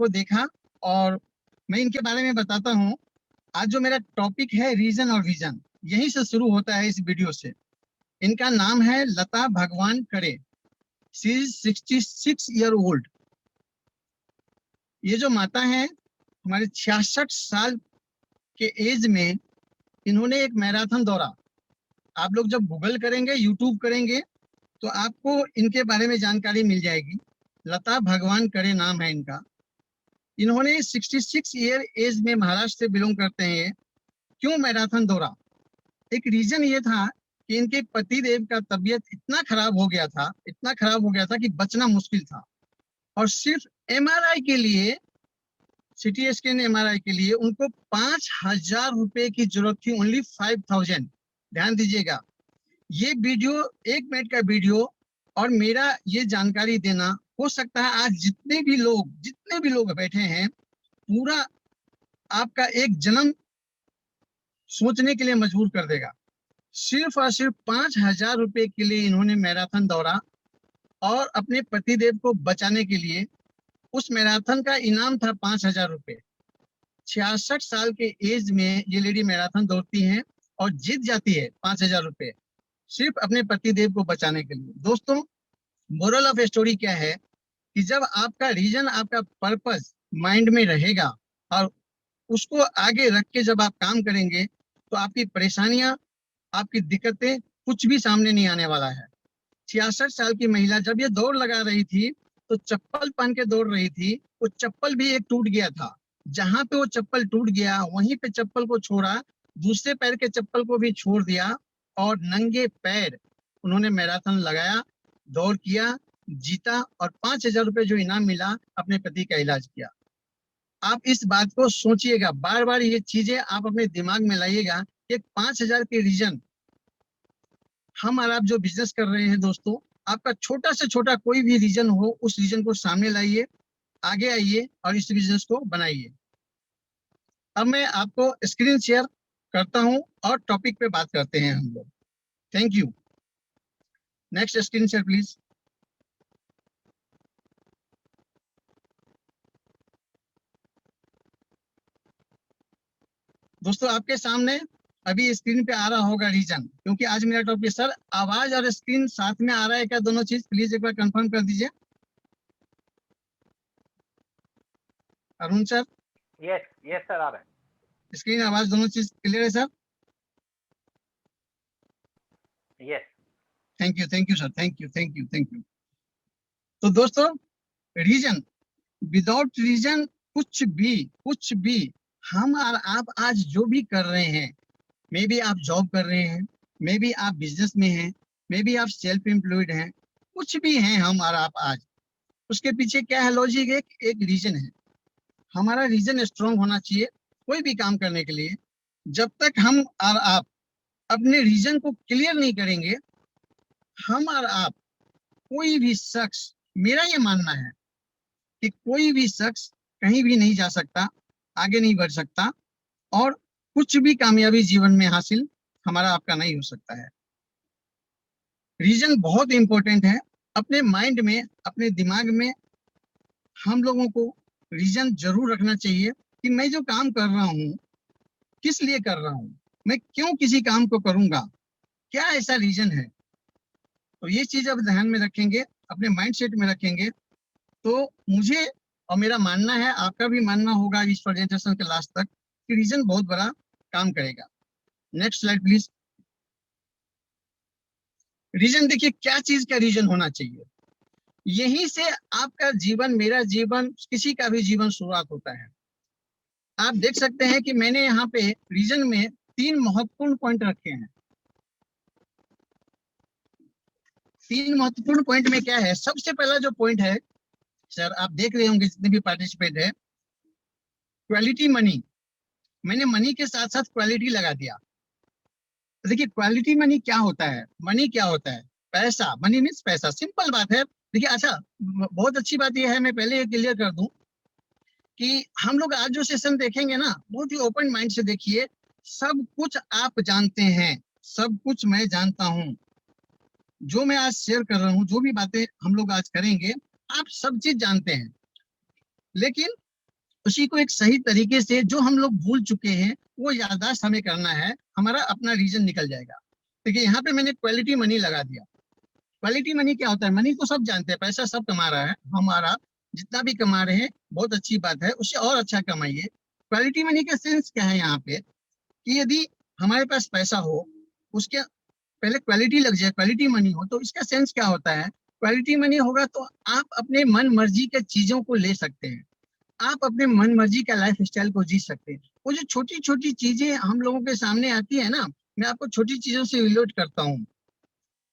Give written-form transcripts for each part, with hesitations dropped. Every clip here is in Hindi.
को देखा और मैं इनके बारे में बताता हूँ। आज जो मेरा टॉपिक है रीजन और विजन, यहीं से शुरू होता है इस वीडियो से। इनका नाम है लता भगवान करे। She is 66 year old. ये जो माता है हमारे 66 साल के एज में इन्होंने एक मैराथन दौड़ा। आप लोग जब गूगल करेंगे, यूट्यूब करेंगे, तो आपको इनके बारे में जानकारी मिल जाएगी। लता भगवान करे नाम है इनका। इन्होंने 66 ईयर एज में, महाराष्ट्र से बिलोंग करते हैं। क्यों मैराथन दौड़ा? एक रीजन ये था कि इनके पति देव का तबीयत इतना खराब हो गया था, इतना खराब हो गया था कि बचना मुश्किल था। और सिर्फ एमआरआई के लिए, सिटी स्कैन एमआरआई के लिए उनको 5,000 रुपए की जरूरत थी। ओनली 5,000। ध्यान दीजिएगा, ये वीडियो 1 मिनट का वीडियो और मेरा ये जानकारी देना, हो सकता है आज जितने भी लोग बैठे हैं, पूरा आपका एक जन्म सोचने के लिए मजबूर कर देगा। सिर्फ और सिर्फ 5,000 रुपए के लिए इन्होंने मैराथन दौड़ा और अपने पतिदेव को बचाने के लिए। उस मैराथन का इनाम था 5,000 रुपए। 66 साल के एज में ये लेडी मैराथन दौड़ती हैं और जीत जाती है 5,000 रुपए, सिर्फ अपने पतिदेव को बचाने के लिए। दोस्तों, मोरल ऑफ स्टोरी क्या है कि जब आपका रीजन, आपका पर्पस माइंड में रहेगा और उसको आगे रख के जब आप काम करेंगे, तो आपकी परेशानियां, आपकी दिक्कतें, कुछ भी सामने नहीं आने वाला है। 66 साल की महिला जब ये दौड़ लगा रही थी तो चप्पल पहन के दौड़ रही थी। वो चप्पल भी एक टूट गया था। जहां पे वो चप्पल टूट गया वहीं पे चप्पल को छोड़ा, दूसरे पैर के चप्पल को भी छोड़ दिया और नंगे पैर उन्होंने मैराथन लगाया, दौड़ किया, जीता और 5,000 रुपए जो इनाम मिला, अपने पति का इलाज किया। आप इस बात को सोचिएगा, बार बार ये चीजें आप अपने दिमाग में लाइएगा। एक 5,000 के रीजन, हम और आप जो बिजनेस कर रहे हैं दोस्तों, आपका छोटा से छोटा कोई भी रीजन हो, उस रीजन को सामने लाइए, आगे आइए और इस बिजनेस को बनाइए। अब मैं आपको स्क्रीन शेयर करता हूं और टॉपिक पे बात करते हैं हम लोग। Thank you. Next screen share please. दोस्तों, आपके सामने अभी स्क्रीन पे आ रहा होगा रीजन, क्योंकि आज मेरा टॉपिक। सर, आवाज और स्क्रीन साथ में आ रहा है क्या? दोनों चीज प्लीज एक बार कंफर्म कर दीजिए। Arun sir? Yes yes sir, आ रहा है। स्क्रीन, आवाज दोनों चीज क्लियर है sir? Yes. Thank you sir, thank you. तो दोस्तों, रीजन, विदाउट रीजन कुछ भी हम और आप आज जो भी कर रहे हैं, मे बी आप जॉब कर रहे हैं, मे बी आप बिजनेस में हैं, मे बी आप सेल्फ एम्प्लॉयड हैं, कुछ भी हैं हम और आप आज, उसके पीछे क्या है? लॉजिक एक रीजन है। हमारा रीजन स्ट्रांग होना चाहिए कोई भी काम करने के लिए। जब तक हम और आप अपने रीजन को क्लियर नहीं करेंगे, हम और आप, कोई भी शख्स, मेरा ये मानना है कि कोई भी शख्स कहीं भी नहीं जा सकता, आगे नहीं बढ़ सकता और कुछ भी कामयाबी जीवन में हासिल हमारा आपका नहीं हो सकता है। रीजन बहुत इंपॉर्टेंट है। अपने माइंड में, अपने दिमाग में हम लोगों को रीजन जरूर रखना चाहिए कि मैं जो काम कर रहा हूँ, किस लिए कर रहा हूँ, मैं क्यों किसी काम को करूंगा, क्या ऐसा रीजन है। तो ये चीज अब ध्यान में रखेंगे, अपने माइंड सेट में रखेंगे, तो मुझे और मेरा मानना है, आपका भी मानना होगा इस प्रेजेंटेशन के लास्ट तक, कि रीजन बहुत बड़ा काम करेगा। Next slide please. रीजन देखिए, क्या चीज का रीजन होना चाहिए। यहीं से आपका जीवन, मेरा जीवन, किसी का भी जीवन शुरुआत होता है। आप देख सकते हैं कि मैंने यहाँ पे रीजन में 3 महत्वपूर्ण पॉइंट रखे हैं। 3 महत्वपूर्ण पॉइंट में क्या है? सबसे पहला जो पॉइंट है, सर आप देख रहे होंगे जितने भी पार्टिसिपेट है, क्वालिटी मनी। मैंने मनी के साथ साथ क्वालिटी लगा दिया। देखिए, क्वालिटी मनी क्या होता है? मनी क्या होता है? पैसा। मनी मीन्स पैसा, सिंपल बात है। देखिए, अच्छा, बहुत अच्छी बात यह है, मैं पहले ये क्लियर कर दूं कि हम लोग आज जो सेशन देखेंगे ना, बहुत ही ओपन माइंड से देखिए। सब कुछ आप जानते हैं, सब कुछ मैं जानता हूं। जो मैं आज शेयर कर रहा हूं, जो भी बातें हम लोग आज करेंगे, आप सब चीज जानते हैं। लेकिन उसी को एक सही तरीके से जो हम लोग भूल चुके हैं वो याददाश्त हमें करना है, हमारा अपना रीजन निकल जाएगा। देखिए यहाँ पे मैंने क्वालिटी मनी लगा दिया। क्वालिटी मनी क्या होता है? मनी तो सब जानते हैं, पैसा सब कमा रहा है, हमारा जितना भी कमा रहे हैं बहुत अच्छी बात है, उससे और अच्छा कमाइए। क्वालिटी मनी का सेंस क्या है यहाँ पे, कि यदि हमारे पास पैसा हो, उसके पहले क्वालिटी लग जाए, क्वालिटी मनी हो, तो इसका सेंस क्या होता है? क्वालिटी मनी होगा तो आप अपने मन मर्जी के चीजों को ले सकते हैं, आप अपने मन मर्जी का लाइफ स्टाइल को जी सकते हैं। वो जो छोटी छोटी चीजें हम लोगों के सामने आती है ना, मैं आपको छोटी चीजों से रिलेट करता हूँ।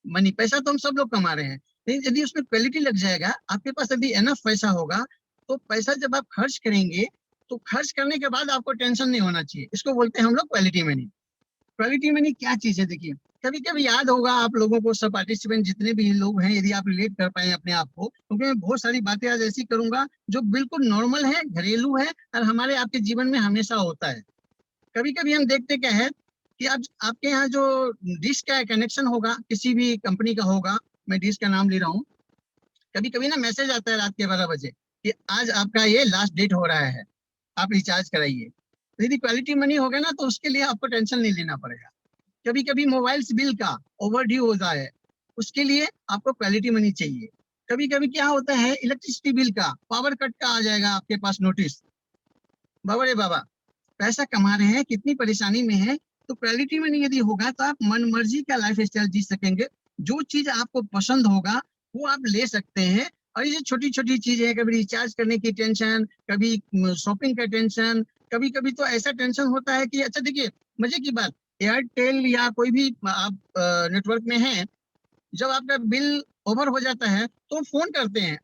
मनी, पैसा तो हम सब लोग कमा रहे हैं, लेकिन यदि उसमें क्वालिटी लग जाएगा, आपके पास यदि एनफ पैसा होगा, तो पैसा जब आप खर्च करेंगे, तो खर्च करने के बाद आपको टेंशन नहीं होना चाहिए। इसको बोलते हैं हम लोग क्वालिटी मनी। क्वालिटी मनी क्या चीज है? देखिए, कभी कभी याद होगा आप लोगों को, सब पार्टिसिपेंट जितने भी लोग हैं, यदि आप रिलेट कर पाए अपने आप को, क्योंकि मैं बहुत सारी बातें आज ऐसी करूंगा जो बिल्कुल नॉर्मल है, घरेलू है, और हमारे आपके जीवन में हमेशा होता है। कभी कभी हम देखते क्या है कि आज आपके यहाँ जो डिश का कनेक्शन होगा, किसी भी कंपनी का होगा, मैं डिश का नाम ले रहा हूँ, कभी कभी ना मैसेज आता है रात के 12 बजे कि आज आपका ये लास्ट डेट हो रहा है, आप रिचार्ज कराइए। यदि क्वालिटी मनी होगा ना, तो उसके लिए आपको टेंशन नहीं लेना पड़ेगा। कभी कभी मोबाइल बिल का ओवर ड्यू होता है, उसके लिए आपको क्वालिटी मनी चाहिए। कभी कभी क्या होता है, इलेक्ट्रिसिटी बिल का, पावर कट का आ जाएगा आपके पास नोटिस, बाबा रे बाबा, पैसा कमा रहे हैं, कितनी परेशानी में है, तो क्वालिटी मनी यदि होगा तो आप मन मर्जी का लाइफ स्टाइल जी सकेंगे। जो चीज आपको पसंद होगा वो आप ले सकते हैं। और ये छोटी छोटी चीजें, कभी रिचार्ज करने की टेंशन, कभी शॉपिंग का टेंशन, कभी कभी तो ऐसा टेंशन होता है कि अच्छा देखिए, मजे की बात, एयरटेल या कोई भी आप नेटवर्क में है, जब आपका बिल ओवर हो जाता है तो फोन करते हैं,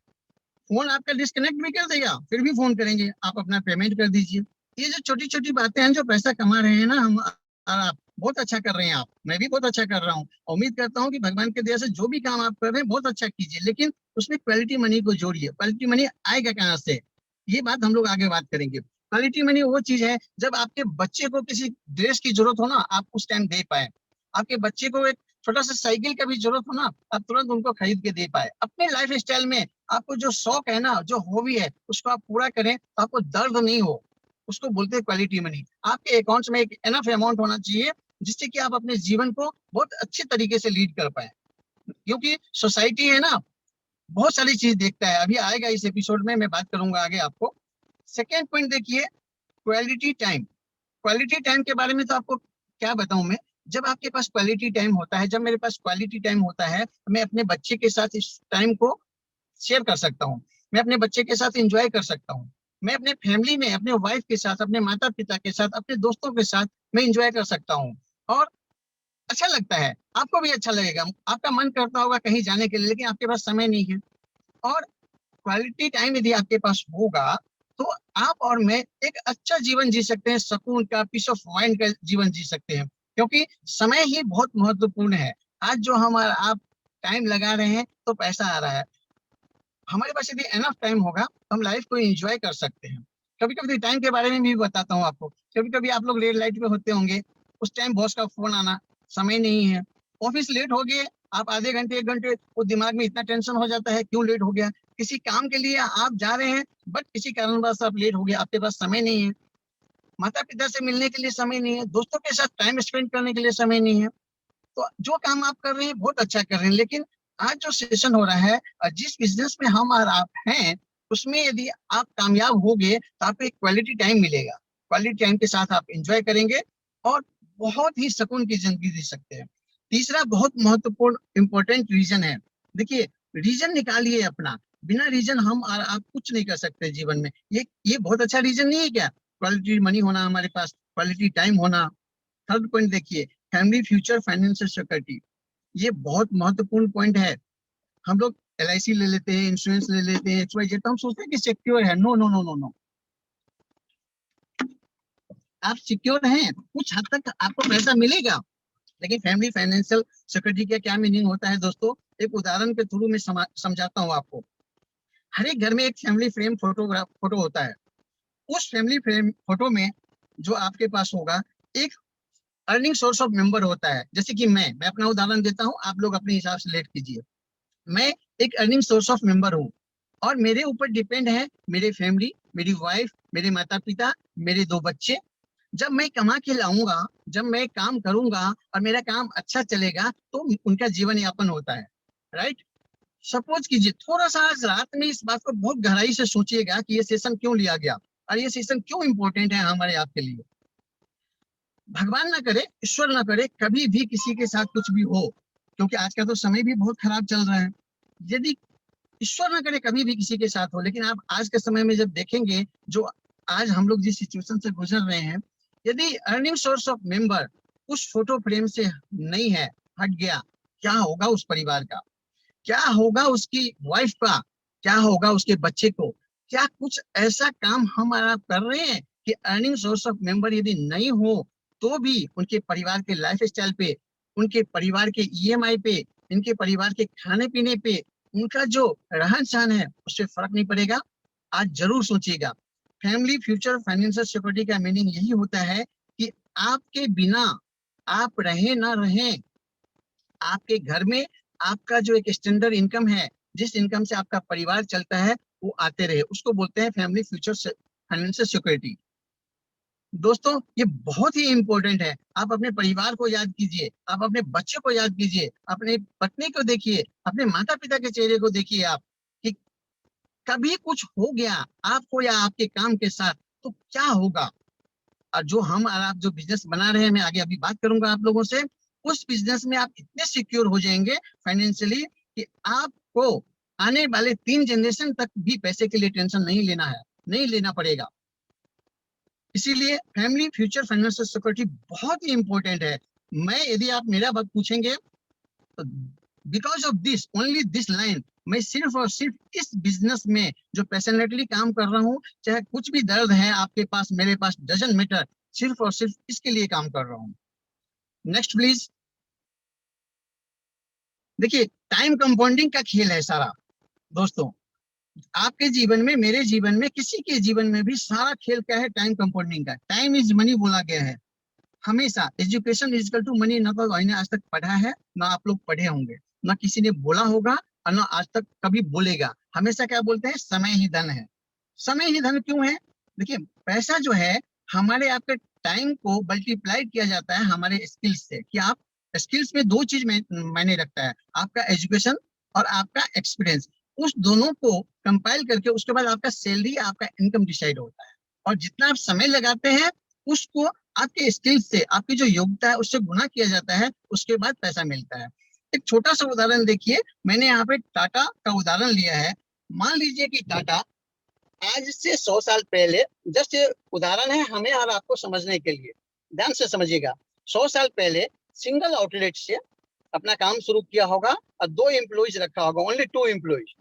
फोन आपका डिस्कनेक्ट भी कर देगा, फिर भी फोन करेंगे, आप अपना पेमेंट कर दीजिए। ये जो छोटी छोटी बातें हैं, जो पैसा कमा रहे हैं ना हम और आप, बहुत अच्छा कर रहे हैं आप, मैं भी बहुत अच्छा कर रहा हूँ। उम्मीद करता हूँ कि भगवान के दया से जो भी काम आप कर रहे हैं बहुत अच्छा कीजिए, लेकिन उसमें क्वालिटी मनी को जोड़िए। क्वालिटी मनी आएगा कहाँ से, ये बात हम लोग आगे बात करेंगे। क्वालिटी मनी वो चीज है, जब आपके बच्चे को किसी ड्रेस की जरूरत हो ना, आप उस टाइम दे पाए। आपके बच्चे को एक छोटा सा साइकिल का भी जरूरत हो ना, आप तुरंत उनको खरीद के दे पाए। अपने लाइफ स्टाइल में आपको जो शौक है ना, जो हॉबी है, उसको आप पूरा करें तो आपको दर्द नहीं हो, उसको बोलते हैं क्वालिटी मनी। आपके अकाउंट्स में एक एनफ अमाउंट होना चाहिए, जिससे कि आप अपने जीवन को बहुत अच्छे तरीके से लीड कर पाए। क्योंकि सोसाइटी है ना, बहुत सारी चीज देखता है, अभी आएगा इस एपिसोड में, मैं बात करूंगा आगे आपको। सेकेंड पॉइंट देखिए, क्वालिटी टाइम। क्वालिटी टाइम के बारे में तो आपको क्या बताऊं मैं। जब आपके पास क्वालिटी टाइम होता है, जब मेरे पास क्वालिटी टाइम होता है, मैं अपने बच्चे के साथ इस टाइम को शेयर कर सकता हूँ, मैं अपने बच्चे के साथ एंजॉय कर सकता हूँ, मैं अपने फैमिली में, अपने वाइफ के साथ, अपने माता पिता के साथ, अपने दोस्तों के साथ मैं एंजॉय कर सकता हूँ। और अच्छा लगता है, आपको भी अच्छा लगेगा, आपका मन करता होगा कहीं जाने के लिए, लेकिन आपके पास समय नहीं है। और क्वालिटी टाइम यदि आपके पास होगा, तो आप और मैं एक अच्छा जीवन जी सकते हैं, सुकून का, पीस ऑफ माइंड का जीवन जी सकते हैं। क्योंकि समय ही बहुत महत्वपूर्ण है। आज जो हम आप टाइम लगा रहे हैं तो पैसा आ रहा है, हमारे पास यदि एनफ टाइम होगा तो हम लाइफ को एंजॉय कर सकते हैं। कभी कभी टाइम के बारे में भी बताता हूँ आपको। कभी कभी आप लोग रेड लाइट पे होते होंगे, उस टाइम बॉस का फोन आना, समय नहीं है, ऑफिस लेट हो गए, आप आधे घंटे 1 घंटे, वो दिमाग में इतना टेंशन हो जाता है, क्यों लेट हो गया। किसी काम के लिए आप जा रहे हैं, बट किसी कारणवश आप लेट हो गए, आपके पास समय नहीं है, माता पिता से मिलने के लिए समय नहीं है, दोस्तों के साथ टाइम स्पेंड करने के लिए समय नहीं है। तो जो काम आप कर रहे हैं बहुत अच्छा कर रहे हैं, लेकिन आज जो सेशन हो रहा है और जिस बिजनेस में हम और आप हैं, उसमें यदि आप कामयाब हो गए तो आपको एक क्वालिटी टाइम मिलेगा। क्वालिटी टाइम के साथ आप एंजॉय करेंगे और बहुत ही सुकून की जिंदगी जी सकते हैं। तीसरा बहुत महत्वपूर्ण इंपॉर्टेंट रीजन है। देखिए, रीजन निकालिए अपना, बिना रीजन हम और आप कुछ नहीं कर सकते जीवन में। ये बहुत अच्छा रीजन नहीं है क्या? क्वालिटी मनी होना हमारे पास, क्वालिटी टाइम होना। थर्ड पॉइंट देखिए, फैमिली फ्यूचर फाइनेंशियल सिक्योरिटी। ये बहुत महत्वपूर्ण पॉइंट है। हम लोग LIC ले लेते हैं, इंश्योरेंस ले लेते हैं, XYZ, तो हम सोचते हैं कि सिक्योर है। No no no no no, आप सिक्योर हैं, कुछ हद तक आपको पैसा मिलेगा, लेकिन फैमिली फाइनेंशियल सिक्योरिटी का क्या मीनिंग होता है दोस्तों, एक उदाहरण के थ्रू मैं समझाता हूँ आपको। हर एक घर में एक फैमिली फ्रेम फोटो होता है। उस फैमिली फ्रेम फोटो में जो आपके पास होगा, एक अर्निंग सोर्स ऑफ मेंबर होता है। जैसे कि मैं अपना उदाहरण देता हूँ, आप लोग अपने हिसाब से लेट कीजिए। मैं एक अर्निंग सोर्स ऑफ मेंबर हूँ और मेरे ऊपर डिपेंड है मेरे फैमिली, मेरी वाइफ, मेरे माता पिता, मेरे 2 बच्चे। जब मैं कमा के लाऊंगा, जब मैं काम करूंगा और मेरा काम अच्छा चलेगा तो उनका जीवन यापन होता है, राइट। सपोज कीजिए, थोड़ा सा आज रात में इस बात को बहुत गहराई से सोचिएगा कि ये सेशन क्यों लिया गया और ये सेशन क्यों इंपॉर्टेंट है हमारे आपके लिए। भगवान ना करे, ईश्वर ना करे, कभी भी किसी के साथ कुछ भी हो, क्योंकि आज का तो समय भी बहुत खराब चल रहा है। यदि ईश्वर ना करे कभी भी किसी के साथ हो, लेकिन आप आज के समय में जब देखेंगे, जो आज हम लोग जिस सिचुएशन से गुजर रहे हैं, यदि अर्निंग सोर्स ऑफ मेंबर उस फोटो फ्रेम से नहीं है, हट गया, क्या होगा उस परिवार का, क्या होगा उसकी वाइफ का, क्या होगा उसके बच्चे को। क्या कुछ ऐसा काम हम और आप कर रहे हैं कि अर्निंग सोर्स ऑफ मेंबर यदि नहीं हो तो भी उनके परिवार के लाइफ स्टाइल पे, उनके परिवार के ईएमआई पे, इनके परिवार के खाने पीने पे, उनका जो रहन सहन है उससे फर्क नहीं पड़ेगा। आज जरूर सोचिएगा, फैमिली फ्यूचर फाइनेंशियल सिक्योरिटी का मीनिंग यही होता है कि आपके बिना आप रहे ना रहें, आपके घर में आपका जो एक स्टैंडर्ड इनकम है, जिस इनकम से आपका परिवार चलता है, वो आते रहे, उसको बोलते हैं फैमिली फ्यूचर फाइनेंशियल सिक्योरिटी। दोस्तों, ये बहुत ही इंपॉर्टेंट है। आप अपने परिवार को याद कीजिए, आप अपने बच्चे को याद कीजिए, अपने पत्नी को देखिए, अपने माता पिता के चेहरे को देखिए आप, कि कभी कुछ हो गया आपको या आपके काम के साथ तो क्या होगा। और जो हम और आप जो बिजनेस बना रहे हैं, मैं आगे अभी बात करूंगा आप लोगों से, उस बिजनेस में आप इतने सिक्योर हो जाएंगे फाइनेंशियली कि आपको आने वाले 3 जनरेशन तक भी पैसे के लिए टेंशन नहीं लेना है, नहीं लेना पड़ेगा। इसीलिए फैमिली फ्यूचर फाइनेंशियल सिक्योरिटी बहुत ही इंपॉर्टेंट है। मैं, यदि आप मेरा बात पूछेंगे तो because of this, only this line, मैं सिर्फ और सिर्फ इस बिजनेस में जो पैशनेटली काम कर रहा हूँ, चाहे कुछ भी दर्द है आपके पास मेरे पास, डजंट मैटर, सिर्फ और सिर्फ इसके लिए काम कर रहा हूँ। Next please. देखिए, टाइम कंपाउंडिंग का खेल है सारा। दोस्तों, आपके जीवन में, मेरे जीवन में, किसी के जीवन में भी सारा खेल क्या है, टाइम कंपाउंडिंग का। टाइम इज मनी बोला गया है हमेशा। Education is equal to money, ना तो मैंने आज तक पढ़ा है, ना आप लोग पढ़े होंगे, ना किसी ने बोला होगा और ना आज तक कभी बोलेगा। हमेशा क्या बोलते हैं, समय ही धन है। समय ही धन क्यों है? देखिए, पैसा जो है हमारे आपके टाइम को मल्टीप्लाई किया जाता है हमारे स्किल्स से, कि आप स्किल्स में 2 चीज में मायने रखता है, आपका एजुकेशन और आपका एक्सपीरियंस। उस दोनों को कंपाइल करके उसके बाद आपका सैलरी, आपका इनकम डिसाइड होता है। और जितना आप समय लगाते हैं उसको आपके स्किल्स से, आपकी जो योग्यता है उससे गुना किया जाता है, उसके बाद पैसा मिलता है। एक छोटा सा उदाहरण देखिए, मैंने यहाँ पे टाटा का उदाहरण लिया है। मान लीजिए कि टाटा आज से 100 साल पहले, जस्ट ये उदाहरण है हमें और आपको समझने के लिए, ध्यान से समझिएगा। 100 साल पहले सिंगल आउटलेट से अपना काम शुरू किया होगा और 2 एम्प्लॉइज रखा होगा, ओनली 2 एम्प्लॉइज।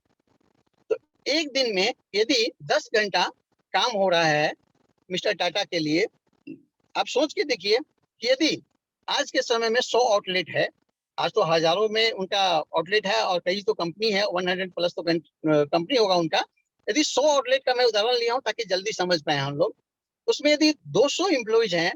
तो एक दिन में यदि 10 घंटा काम हो रहा है मिस्टर टाटा के लिए, आप सोच के देखिए कि यदि आज के समय में 100 आउटलेट है, आज तो हजारों में उनका आउटलेट है और कई तो कंपनी है, 100+ तो कंपनी होगा उनका। यदि 100 आउटलेट का मैं उदाहरण लिया हूँ ताकि जल्दी समझ पाए हम लोग, उसमें यदि 200 एम्प्लॉइज हैं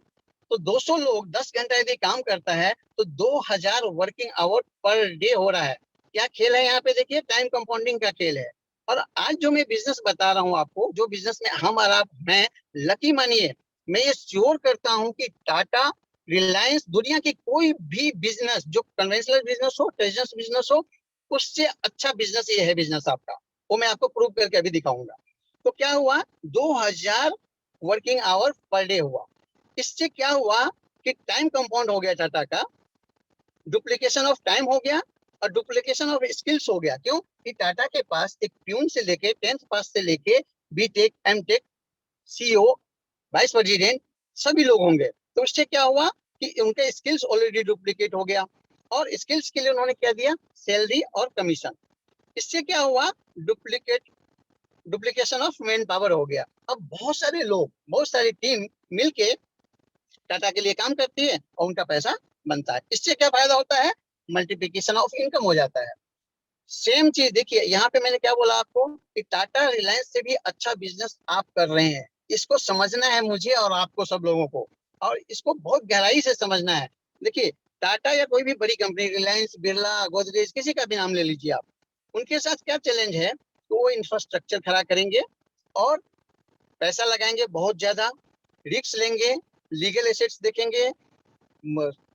तो 200 लोग 10 घंटा यदि काम करता है तो 2000 वर्किंग आवर पर डे हो रहा है। क्या खेल है यहाँ पे, देखिए, टाइम कंपाउंडिंग का खेल है। और आज जो मैं बिजनेस बता रहा हूँ आपको, जो बिजनेस में हम और आप, मैं लकी मानिए, मैं ये श्योर करता हूँ कि टाटा, रिलायंस, दुनिया की कोई भी बिजनेस जो कन्वेंशनल बिजनेस हो, ट्रेडिशनल बिजनेस हो, उससे अच्छा बिजनेस ये है बिजनेस आपका। वो मैं आपको प्रूव करके अभी दिखाऊंगा। तो क्या हुआ, 2000 वर्किंग आवर पर डे हुआ। इससे क्या हुआ कि टाइम कंपाउंड हो गया टाटा का, डुप्लीकेशन ऑफ टाइम हो गया और डुप्लीकेशन ऑफ स्किल्स हो गया। क्यों? कि टाटा के पास एक प्यून से लेके 10th पास से लेके BTech, MTech, CEO, vice president सभी लोग होंगे। तो उससे क्या हुआ कि उनके स्किल्स ऑलरेडी डुप्लीकेट हो गया और स्किल्स के लिए उन्होंने क्या दिया, सैलरी और कमीशन। इससे क्या हुआ, डुप्लीकेशन ऑफ मैन पावर हो गया। अब बहुत सारे लोग, बहुत सारी टीम मिलके टाटा के लिए काम करती है और उनका पैसा बनता है। इससे क्या फायदा होता है, मल्टीप्लिकेशन ऑफ इनकम हो जाता है। सेम चीज देखिए, यहाँ पे मैंने क्या बोला आपको कि टाटा, रिलायंस से भी अच्छा बिजनेस आप कर रहे हैं। इसको समझना है मुझे और आपको, सब लोगों को, और इसको बहुत गहराई से समझना है। देखिए, टाटा या कोई भी बड़ी कंपनी, रिलायंस, बिरला, गोदरेज, किसी का भी नाम ले लीजिए आप, उनके साथ क्या चैलेंज है, तो वो इंफ्रास्ट्रक्चर खड़ा करेंगे और पैसा लगाएंगे बहुत ज्यादा, रिस्क लेंगे, लीगल एसेट्स देखेंगे,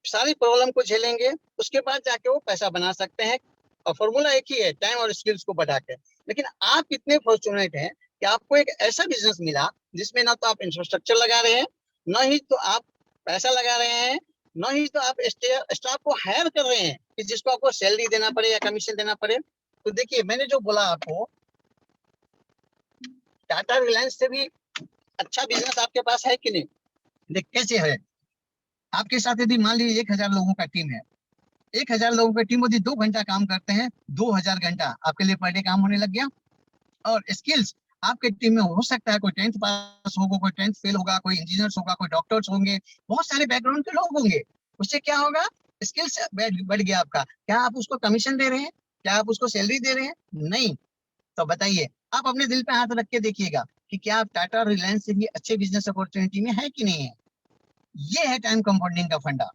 सारी प्रॉब्लम को झेलेंगे, उसके बाद जाके वो पैसा बना सकते हैं। और फॉर्मूला एक ही है, टाइम और स्किल्स को बढ़ा के। लेकिन आप कितने फॉर्चुनेट हैं कि आपको एक ऐसा बिजनेस मिला जिसमें ना तो आप इंफ्रास्ट्रक्चर लगा रहे हैं, न ही तो आप पैसा लगा रहे हैं, न ही तो आप स्टाफ को हायर कर रहे हैं कि जिसको आपको सैलरी देना पड़े या कमीशन देना पड़े। तो देखिए, मैंने जो बोला आपको, टाटा रिलायंस से भी अच्छा बिजनेस आपके पास है कि नहीं? देख कैसे है, आपके साथ यदि मान लीजिए 1000 लोगों का टीम है, 1000 लोगों की टीम यदि 2 घंटा काम करते हैं, 2000 घंटा आपके लिए पर डे काम होने लग गया। और स्किल्स आपके टीम में हो सकता है कोई 10th पास होगा, कोई 10th फेल होगा, कोई इंजीनियर्स होगा, कोई डॉक्टर्स होंगे, बहुत सारे बैकग्राउंड के लोग होंगे। उससे क्या होगा, स्किल्स बढ़ गया आपका। क्या आप उसको कमीशन दे रहे हैं? क्या आप उसको सैलरी दे रहे हैं? नहीं। तो बताइए, आप अपने दिल पे हाथ रख के देखिएगा कि क्या आप टाटा रिलायंस से भी अच्छे बिजनेस अपॉर्चुनिटी में है कि नहीं है। ये है टाइम कंपाउंडिंग का फंडा।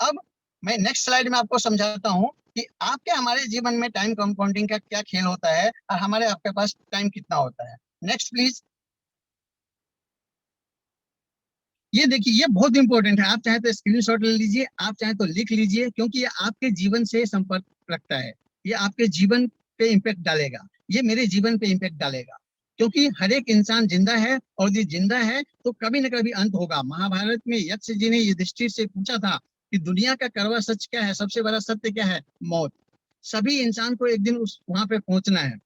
अब मैं नेक्स्ट स्लाइड में आपको समझाता हूं कि आपके हमारे जीवन में टाइम कंपाउंडिंग का क्या खेल होता है और हमारे आपके पास टाइम कितना होता है। Next please. ये देखिए, ये बहुत इंपॉर्टेंट है। आप चाहे तो स्क्रीनशॉट ले लीजिए, आप चाहे तो लिख लीजिए, क्योंकि ये आपके जीवन से संपर्क रखता है। ये आपके जीवन पे इम्पैक्ट डालेगा, ये मेरे जीवन पे इम्पैक्ट डालेगा। क्योंकि हर एक इंसान जिंदा है, और यदि जिंदा है तो कभी न कभी अंत होगा। महाभारत में यक्ष जी ने युधिष्ठिर से पूछा था कि दुनिया का कड़वा सच क्या है, सबसे बड़ा सत्य क्या है? मौत। सभी इंसान को एक दिन उस वहां पे पहुंचना है।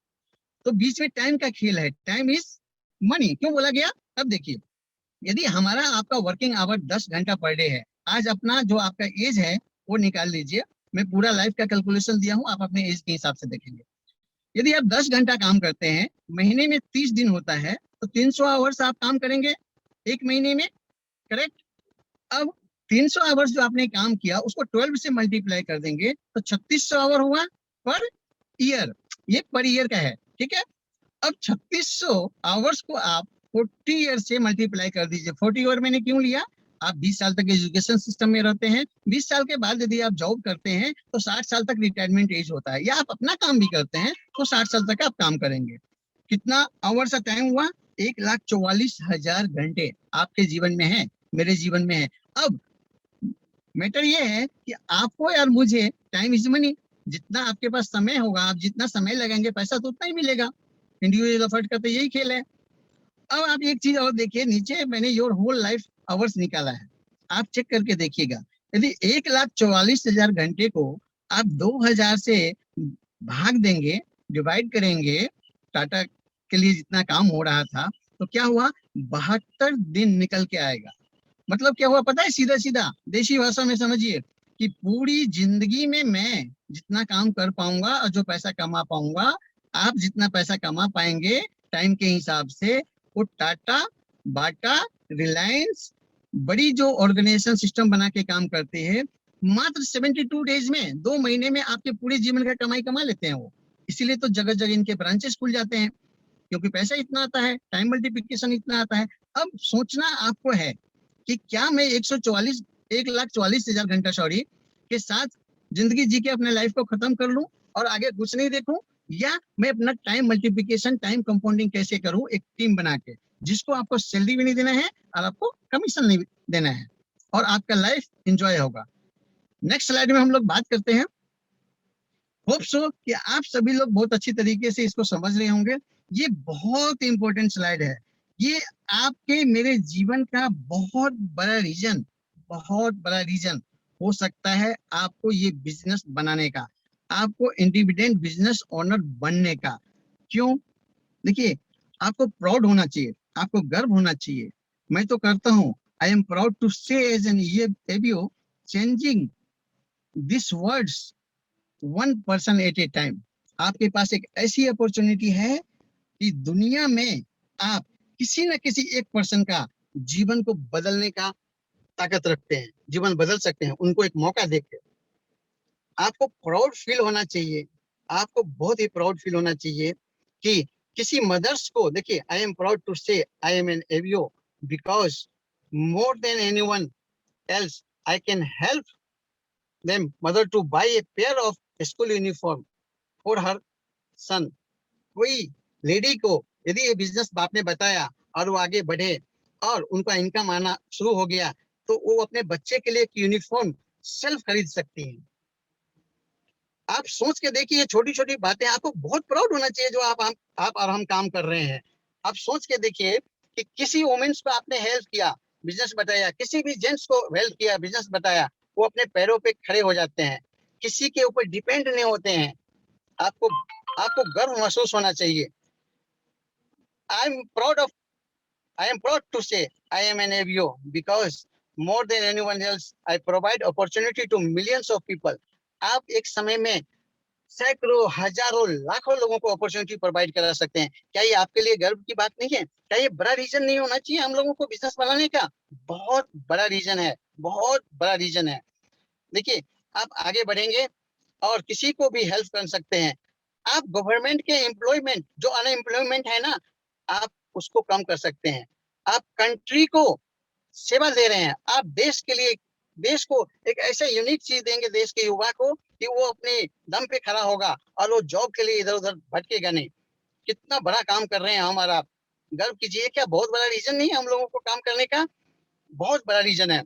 तो बीच में टाइम का खेल है। टाइम इज मनी क्यों बोला गया? अब देखिए, यदि हमारा आपका वर्किंग आवर 10 घंटा पर डे है, आज अपना जो आपका एज है वो निकाल लीजिए। मैं पूरा लाइफ का कैलकुलेशन दिया हूं, आप अपने एज के हिसाब से देखेंगे। यदि आप 10 घंटा काम करते हैं, महीने में 30 दिन होता है, तो 300 आवर्स आप काम करेंगे एक महीने में, करेक्ट? अब 300 आवर्स जो आपने काम किया उसको 12 से मल्टीप्लाई कर देंगे तो 3600 आवर हुआ पर ईयर। ये पर ईयर का है, ठीक है? अब 3600 आवर्स को आप 40 ईयर से मल्टीप्लाई कर दीजिए। 40 ईयर मैंने क्यों लिया? आप 20 साल तक एजुकेशन सिस्टम में रहते हैं, 20 साल के बाद यदि आप जॉब करते हैं तो 60 साल तक रिटायरमेंट एज होता है, या आप अपना काम भी करते हैं तो 60 साल तक आप काम करेंगे। कितना आवर्स का टाइम हुआ? 1,44,000 घंटे आपके जीवन में है, मेरे जीवन में है। अब मैटर ये है कि आपको यार मुझे टाइम इज मनी। जितना आपके पास समय होगा, आप जितना समय लगाएंगे, पैसा तो उतना ही मिलेगा। इंडिविजुअल एफर्ट का तो यही खेल है। अब आप एक चीज और देखिए, नीचे मैंने योर होल लाइफ आवर्स निकाला है, आप चेक करके देखिएगा। यदि 1,44,000 घंटे को आप 2,000 से भाग देंगे, डिवाइड करेंगे, टाटा के लिए जितना काम हो रहा था, तो क्या हुआ? 72 दिन निकल के आएगा। मतलब क्या हुआ पता है? सीधा सीधा देशी भाषा में समझिए कि पूरी जिंदगी में मैं जितना काम कर पाऊंगा और जो पैसा कमा पाऊंगा, आप जितना पैसा कमा पाएंगे टाइम के हिसाब से, वो टाटा, बाटा, रिलायंस, बड़ी जो ऑर्गेनाइजेशन सिस्टम बना के काम करते हैं, मात्र 72 डेज में, 2 महीने में आपके पूरे जीवन का कमाई कमा लेते हैं वो। इसीलिए तो जगह जगह इनके ब्रांचेस खुल जाते हैं, क्योंकि पैसा इतना आता है, टाइम मल्टीप्लिकेशन इतना आता है। अब सोचना आपको है कि क्या मैं 1,44,000 घंटा के साथ जिंदगी जी के अपने लाइफ को खत्म कर लूं और आगे कुछ नहीं देखूं, या मैं अपना टाइम मल्टीप्लिकेशन, टाइम कंपाउंडिंग कैसे करूं एक टीम बना के, जिसको आपको सैलरी भी नहीं देना है और आपको कमीशन नहीं देना है, और आपका लाइफ एंजॉय होगा। नेक्स्ट स्लाइड में हम लोग बात करते हैं। होप सो कि आप सभी लोग बहुत अच्छी तरीके से इसको समझ रहे होंगे। ये बहुत इंपॉर्टेंट स्लाइड है। ये आपके मेरे जीवन का बहुत बड़ा रीजन हो सकता है आपको ये बिजनेस बनाने का, आपको इंडिपेंडेंट बिजनेस ओनर बनने का। क्यों? देखिए, आपको प्राउड होना चाहिए, आपको गर्व होना चाहिए। मैं तो करता हूँ। I am proud to say as an ABO changing this words 1% at a time. आपके पास एक ऐसी अपॉर्चुनिटी है कि दुनिया में आप किसी न किसी एक पर्सन का जीवन को बदलने का ताकत रखते हैं, जीवन बदल सकते हैं उनको एक मौका देकर। आपको प्राउड फील होना चाहिए, आपको बहुत ही प्राउड फील होना चाहिए कि किसी मदर्स को, देखिए, I am proud to say I am an एवियो because more than anyone else I can help them mother to buy a pair of school uniform for her son. कोई लेडी को यदि ये बिजनेस आपने बताया और वो आगे बढ़े और उनका इनकम आना शुरू हो गया, तो वो अपने बच्चे के लिए एक यूनिफॉर्म सेल्फ खरीद सकती हैं। आप सोच के देखिए, छोटी छोटी बातें, आपको बहुत प्राउड होना चाहिए जो आप और हम काम कर रहे हैं। आप सोच के देखिए कि किसी वुमेन्स को आपने हेल्प किया, बिजनेस बताया, किसी भी जेंट्स को हेल्प किया, बिजनेस बताया, वो अपने पैरों पे खड़े हो जाते हैं, किसी के ऊपर डिपेंड नहीं होते हैं। आपको आपको गर्व महसूस होना चाहिए। आई am proud of I am proud to say I am an ABO because more than anyone else, I provide opportunity to millions of people. आप एक समय में सैकड़ों, हजारों, लाखों लोगों को अपॉर्चुनिटी प्रोवाइड करा सकते हैं। क्या ये आपके लिए गर्व की बात नहीं है? क्या ये बड़ा रीजन नहीं होना चाहिए हम लोगों को बिजनेस बनाने का? बहुत बड़ा रीजन है, बहुत बड़ा रीजन है। देखिए, आप आगे बढ़ेंगे और किसी को भी हेल्प कर सकते हैं। आप गवर्नमेंट के एम्प्लॉयमेंट, जो अनएम्प्लॉयमेंट है ना, आप उसको कम कर सकते हैं। आप कंट्री को सेवा दे रहे हैं। आप देश के लिए, देश को एक ऐसा यूनिक चीज देंगे देश के युवा को कि वो अपने दम पे खड़ा होगा और वो जॉब के लिए इधर उधर भटकेगा नहीं। कितना बड़ा काम कर रहे हैं हम और आप, गर्व कीजिए। क्या बहुत बड़ा रीजन नहीं है हम लोगों को काम करने का? बहुत बड़ा रीजन है।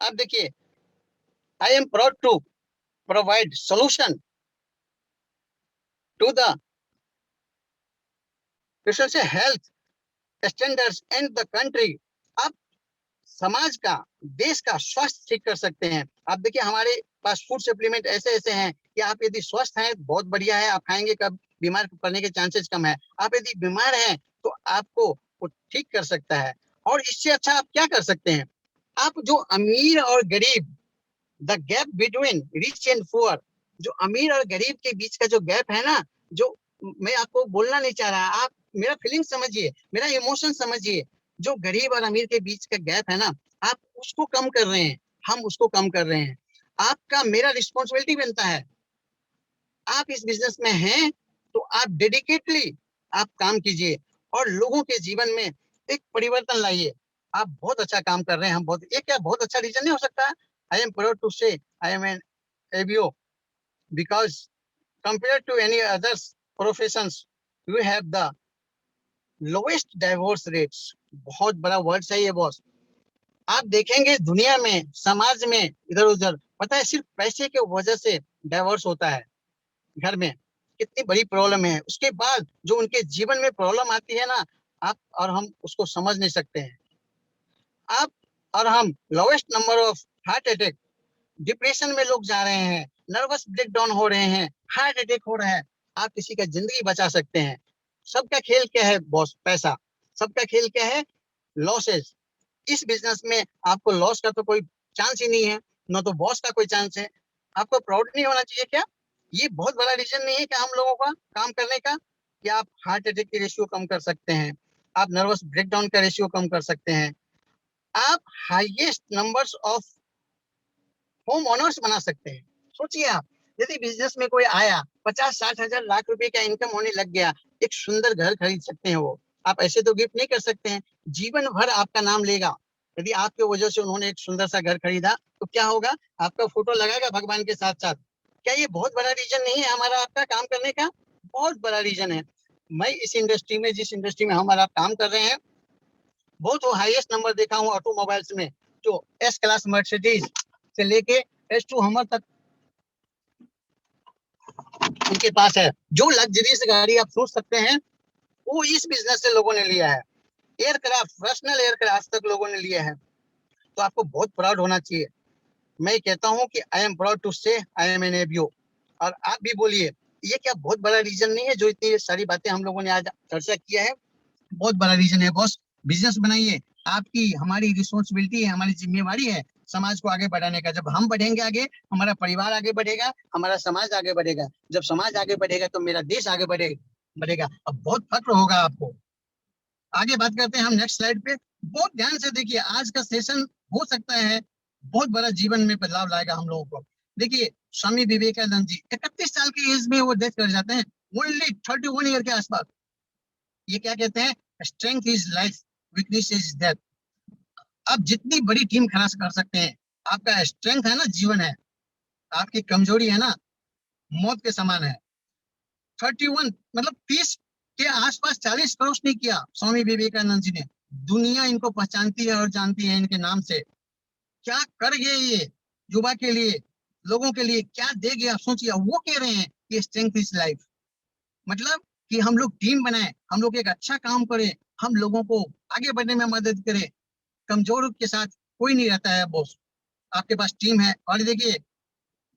आप देखिए, I am proud to provide solution to the health standards and the country. आप समाज का, देश का स्वास्थ्य ठीक कर सकते हैं। आप देखिए, हमारे पास फूड सप्लीमेंट ऐसे ऐसे हैं कि आप यदि स्वस्थ हैं, बहुत बढ़िया है, आप खाएंगे कब, बीमार पड़ने के चांसेस कम है। आप यदि बीमार हैं तो आपको वो ठीक कर सकता है। और इससे अच्छा आप क्या कर सकते हैं? आप जो अमीर और गरीब, the gap between rich and poor, जो अमीर और गरीब के बीच का जो गैप है ना, जो मैं आपको बोलना नहीं चाह रहा, आप मेरा फीलिंग समझिए, मेरा इमोशन समझिए। जो गरीब और अमीर के बीच का गैप है ना, आप उसको कम कर रहे हैं, हम उसको कम कर रहे हैं। आपका, मेरा रिस्पॉन्सिबिलिटी बनता है। आप इस बिजनेस में हैं तो आप डेडिकेटली आप काम कीजिए और लोगों के जीवन में एक परिवर्तन लाइए। आप बहुत अच्छा काम कर रहे हैं। हम बहुत, ये क्या बहुत अच्छा रीजन नहीं हो सकता? आई am proud to say I am an ABO because compared to any others professions, you have the lowest divorce rates. बहुत बड़ा वर्ड है ये बॉस। आप देखेंगे दुनिया में, समाज में, इधर उधर, पता है, सिर्फ पैसे के वजह से डाइवोर्स होता है घर में। कितनी बड़ी प्रॉब्लम है। उसके बाद जो उनके जीवन में प्रॉब्लम आती है ना, आप और हम उसको समझ नहीं सकते हैं। आप और हम lowest number of heart attack, depression में लोग जा रहे हैं, नर्वस ब्रेकडाउन हो रहे हैं, हार्ट अटैक हो रहा है। आप किसी का जिंदगी बचा सकते हैं। सबका खेल क्या है बॉस? पैसा। सबका खेल क्या है? लॉसेस। इस बिजनेस में आपको लॉस का तो कोई चांस ही नहीं है, न तो बॉस का कोई चांस है। आपको प्राउड नहीं होना चाहिए क्या? ये बहुत बड़ा रीजन नहीं है कि हम लोगों का काम करने का, कि आप हार्ट अटैक की रेशियो कम कर सकते हैं, आप नर्वस ब्रेकडाउन का रेशियो कम कर सकते हैं, आप highest numbers of home owners बना सकते हैं। सोचिए आप, यदि बिजनेस में कोई आया, 50-60 हजार लाख रुपए का इनकम होने लग गया, एक सुंदर घर खरीद सकते हैं वो। आप ऐसे तो गिफ्ट नहीं कर सकते हैं, जीवन भर आपका नाम लेगा। यदि आपके वजह से उन्होंने एक सुंदर सा घर खरीदा तो क्या होगा? आपका फोटो लगाएगा भगवान के साथ साथ। क्या ये बहुत बड़ा रीजन नहीं है हमारा आपका काम करने का? बहुत बड़ा रीजन है। मैं इस इंडस्ट्री में, जिस इंडस्ट्री में हमारा काम कर रहे हैं, बहुत वो हाईएस्ट नंबर देखा हूँ ऑटोमोबाइल्स में, जो एस क्लास मर्सिडीज से लेके S2 हमर तक उनके पास है। जो लग्जरीज गाड़ी आप सोच सकते हैं, वो इस बिजनेस से लोगों ने लिया है। एयरक्राफ्ट, पर्सनल एयरक्राफ्ट तक लोगों ने लिया है। तो आपको बहुत प्राउड होना चाहिए। मैं कहता हूँ कि आई am proud to say I am an ABO। और आप भी बोलिए, ये क्या बहुत बड़ा रीजन नहीं है जो इतनी सारी बातें हम लोगों ने आज चर्चा किया है? बहुत बड़ा रीजन है बॉस। बिजनेस बनाइए, आपकी, हमारी रिस्पॉन्सिबिलिटी है, हमारी जिम्मेवारी है समाज को आगे बढ़ाने का। जब हम बढ़ेंगे आगे, हमारा परिवार आगे बढ़ेगा, हमारा समाज आगे बढ़ेगा। जब समाज आगे बढ़ेगा तो मेरा देश आगे बढ़ेगा। अब बहुत फक्र होगा आपको। आगे बात करते हैं हम नेक्स्ट स्लाइड पे। बहुत ध्यान से देखिए, आज का सेशन हो सकता है बहुत बड़ा जीवन में बदलाव लाएगा हम लोगों को। देखिए, स्वामी विवेकानंद जी 31 साल की एज में वो डेथ कर जाते हैं, ओनली 31 ईयर के आसपास। ये क्या कहते हैं? Strength is life, weakness is death. आप जितनी बड़ी टीम खड़ा कर सकते हैं, आपका स्ट्रेंथ है ना, जीवन है, आपकी कमजोरी है ना, मौत के समान है। 31 मतलब 30 के आसपास 40 क्रॉस नहीं किया स्वामी विवेकानंद जी ने। दुनिया इनको पहचानती है और जानती है इनके नाम से। क्या कर गए ये युवा के लिए, लोगों के लिए क्या दे गया, आप सोचिए। वो कह रहे हैं कि स्ट्रेंथ इज लाइफ, मतलब कि हम लोग टीम बनाए, हम लोग एक अच्छा काम करें, हम लोगों को आगे बढ़ने में मदद करें। कमजोर के साथ कोई नहीं रहता है बॉस, आपके पास टीम है। और देखिए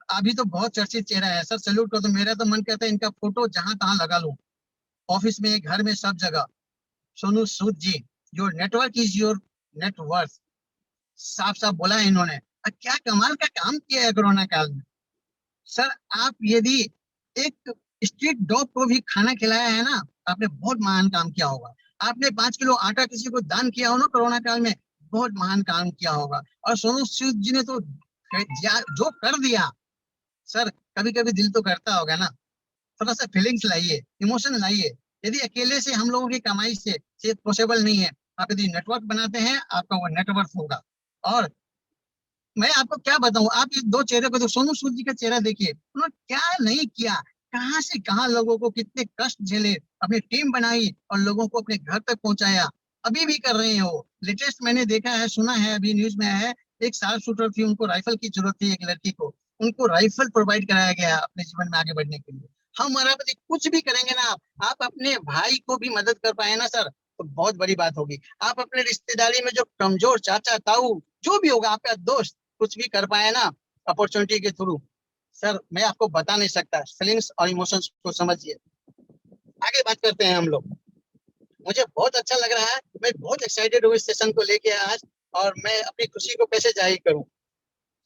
अभी तो बहुत चर्चित चेहरा है सर, सैल्यूट कर दो। मेरा तो मन करता है इनका फोटो जहां तहां लगा लूं, ऑफिस में, घर में, सब जगह। Sonu Sood ji, your network is your net, साफ साफ बोला है इन्होंने। और क्या कमाल का काम किया है कोरोना काल में। सर आप यदि एक स्ट्रीट डॉग को भी खाना खिलाया है ना, आपने बहुत महान काम किया होगा। आपने 5 किलो आटा किसी को दान किया हो ना कोरोना काल में, बहुत महान काम किया होगा। और सोनू सूद जी ने तो जो कर दिया सर, कभी कभी दिल तो करता होगा ना, थोड़ा सा फीलिंग्स लाइए, इमोशन लाइए। यदि अकेले से हम लोगों की कमाई से ये पॉसिबल नहीं है, आप यदि नेटवर्क बनाते हैं आपका वो नेटवर्क होगा। और मैं आपको क्या बताऊं, आप ये दो चेहरे को, तो सोनू सूद जी का चेहरा देखिए, उन्होंने क्या नहीं किया, कहां से कहां लोगों को कितने कष्ट झेले, अपनी टीम बनाई और लोगों को अपने घर तक पहुंचाया। अभी भी कर रहे हैं वो। लेटेस्ट मैंने देखा है, सुना है, अभी न्यूज में है, एक शार्प शूटर थी, उनको राइफल की जरूरत थी, एक लड़की को, उनको राइफल प्रोवाइड कराया गया अपने जीवन में आगे बढ़ने के लिए। हमारा पति कुछ भी करेंगे ना आप अपने भाई को भी मदद कर पाए ना सर, तो बहुत बड़ी बात होगी। आप अपने रिश्तेदारी में जो कमजोर चाचा ताऊ जो भी होगा, आपका दोस्त कुछ भी कर पाए ना अपॉर्चुनिटी के थ्रू, सर मैं आपको बता नहीं सकता। फीलिंग्स और इमोशंस को समझिए। आगे बात करते हैं हम लोग। मुझे बहुत अच्छा लग रहा है, मैं बहुत एक्साइटेड हूँ इस सेशन को लेके आज, और मैं अपनी खुशी को कैसे जाहिर करूं।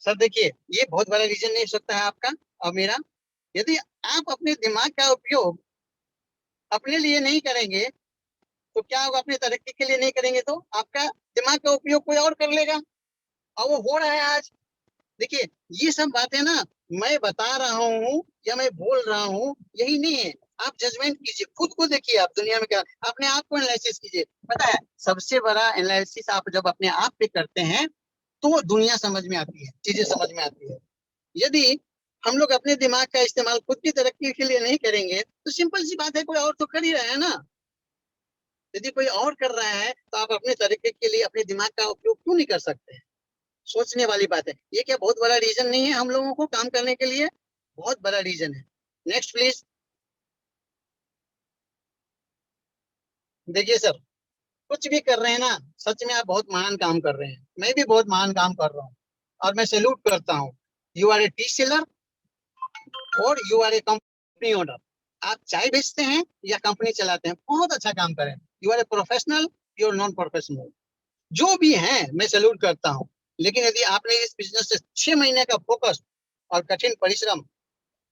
सर देखिए, ये बहुत बड़ा रीजन नहीं हो सकता है आपका और मेरा। यदि आप अपने दिमाग का उपयोग अपने लिए नहीं करेंगे तो क्या होगा, अपनी तरक्की के लिए नहीं करेंगे तो आपका दिमाग का उपयोग कोई और कर लेगा, और वो हो रहा है आज। देखिए ये सब बातें ना मैं बता रहा हूँ या मैं बोल रहा हूँ, यही नहीं है। आप जजमेंट कीजिए, खुद को देखिए, आप दुनिया में क्या, अपने आप को एनालिसिस कीजिए। पता है सबसे बड़ा एनालिसिस आप जब अपने आप पे करते हैं तो दुनिया समझ में आती है, चीजें समझ में आती है। यदि हम लोग अपने दिमाग का इस्तेमाल खुद की तरक्की के लिए नहीं करेंगे तो सिंपल सी बात है, कोई और तो कर ही रहा है ना। यदि कोई और कर रहा है तो आप अपने तरीके के लिए अपने दिमाग का उपयोग क्यों नहीं कर सकते? सोचने वाली बात है। ये क्या बहुत बड़ा रीजन नहीं है हम लोगों को काम करने के लिए? बहुत बड़ा रीजन है। Next please. देखिए सर, कुछ भी कर रहे हैं ना, सच में आप बहुत महान काम कर रहे हैं, मैं भी बहुत महान काम कर रहा हूँ और मैं सैल्यूट करता हूँ। You are a tea seller और you are a company owner. आप चाय बेचते हैं या कंपनी चलाते हैं, बहुत अच्छा काम करें। You are a professional, you are non professional, जो भी है मैं सैल्यूट करता हूँ। लेकिन यदि आपने इस बिजनेस से 6 महीने का फोकस और कठिन परिश्रम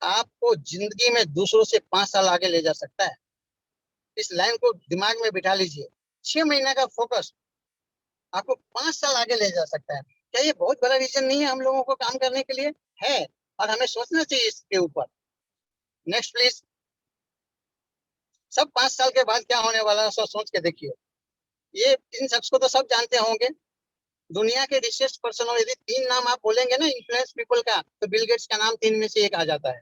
आपको जिंदगी में दूसरों से 5 साल आगे ले जा सकता है। इस लाइन को दिमाग में बिठा लीजिए। 6 महीने का फोकस आपको 5 साल आगे ले जा सकता है। क्या ये बहुत बड़ा रीजन नहीं है हम लोगों को काम करने के लिए? है, और हमें सोचना चाहिए इसके ऊपर। Next please. सब 5 साल के बाद क्या होने वाला है सब सोच के देखिए। ये इन शख्स को तो सब जानते होंगे, दुनिया के रिचेस्ट पर्सन। और यदि 3 नाम आप बोलेंगे ना इन्फ्लुएंस पीपल का, तो बिल गेट्स का नाम 3 में से 1 आ जाता है।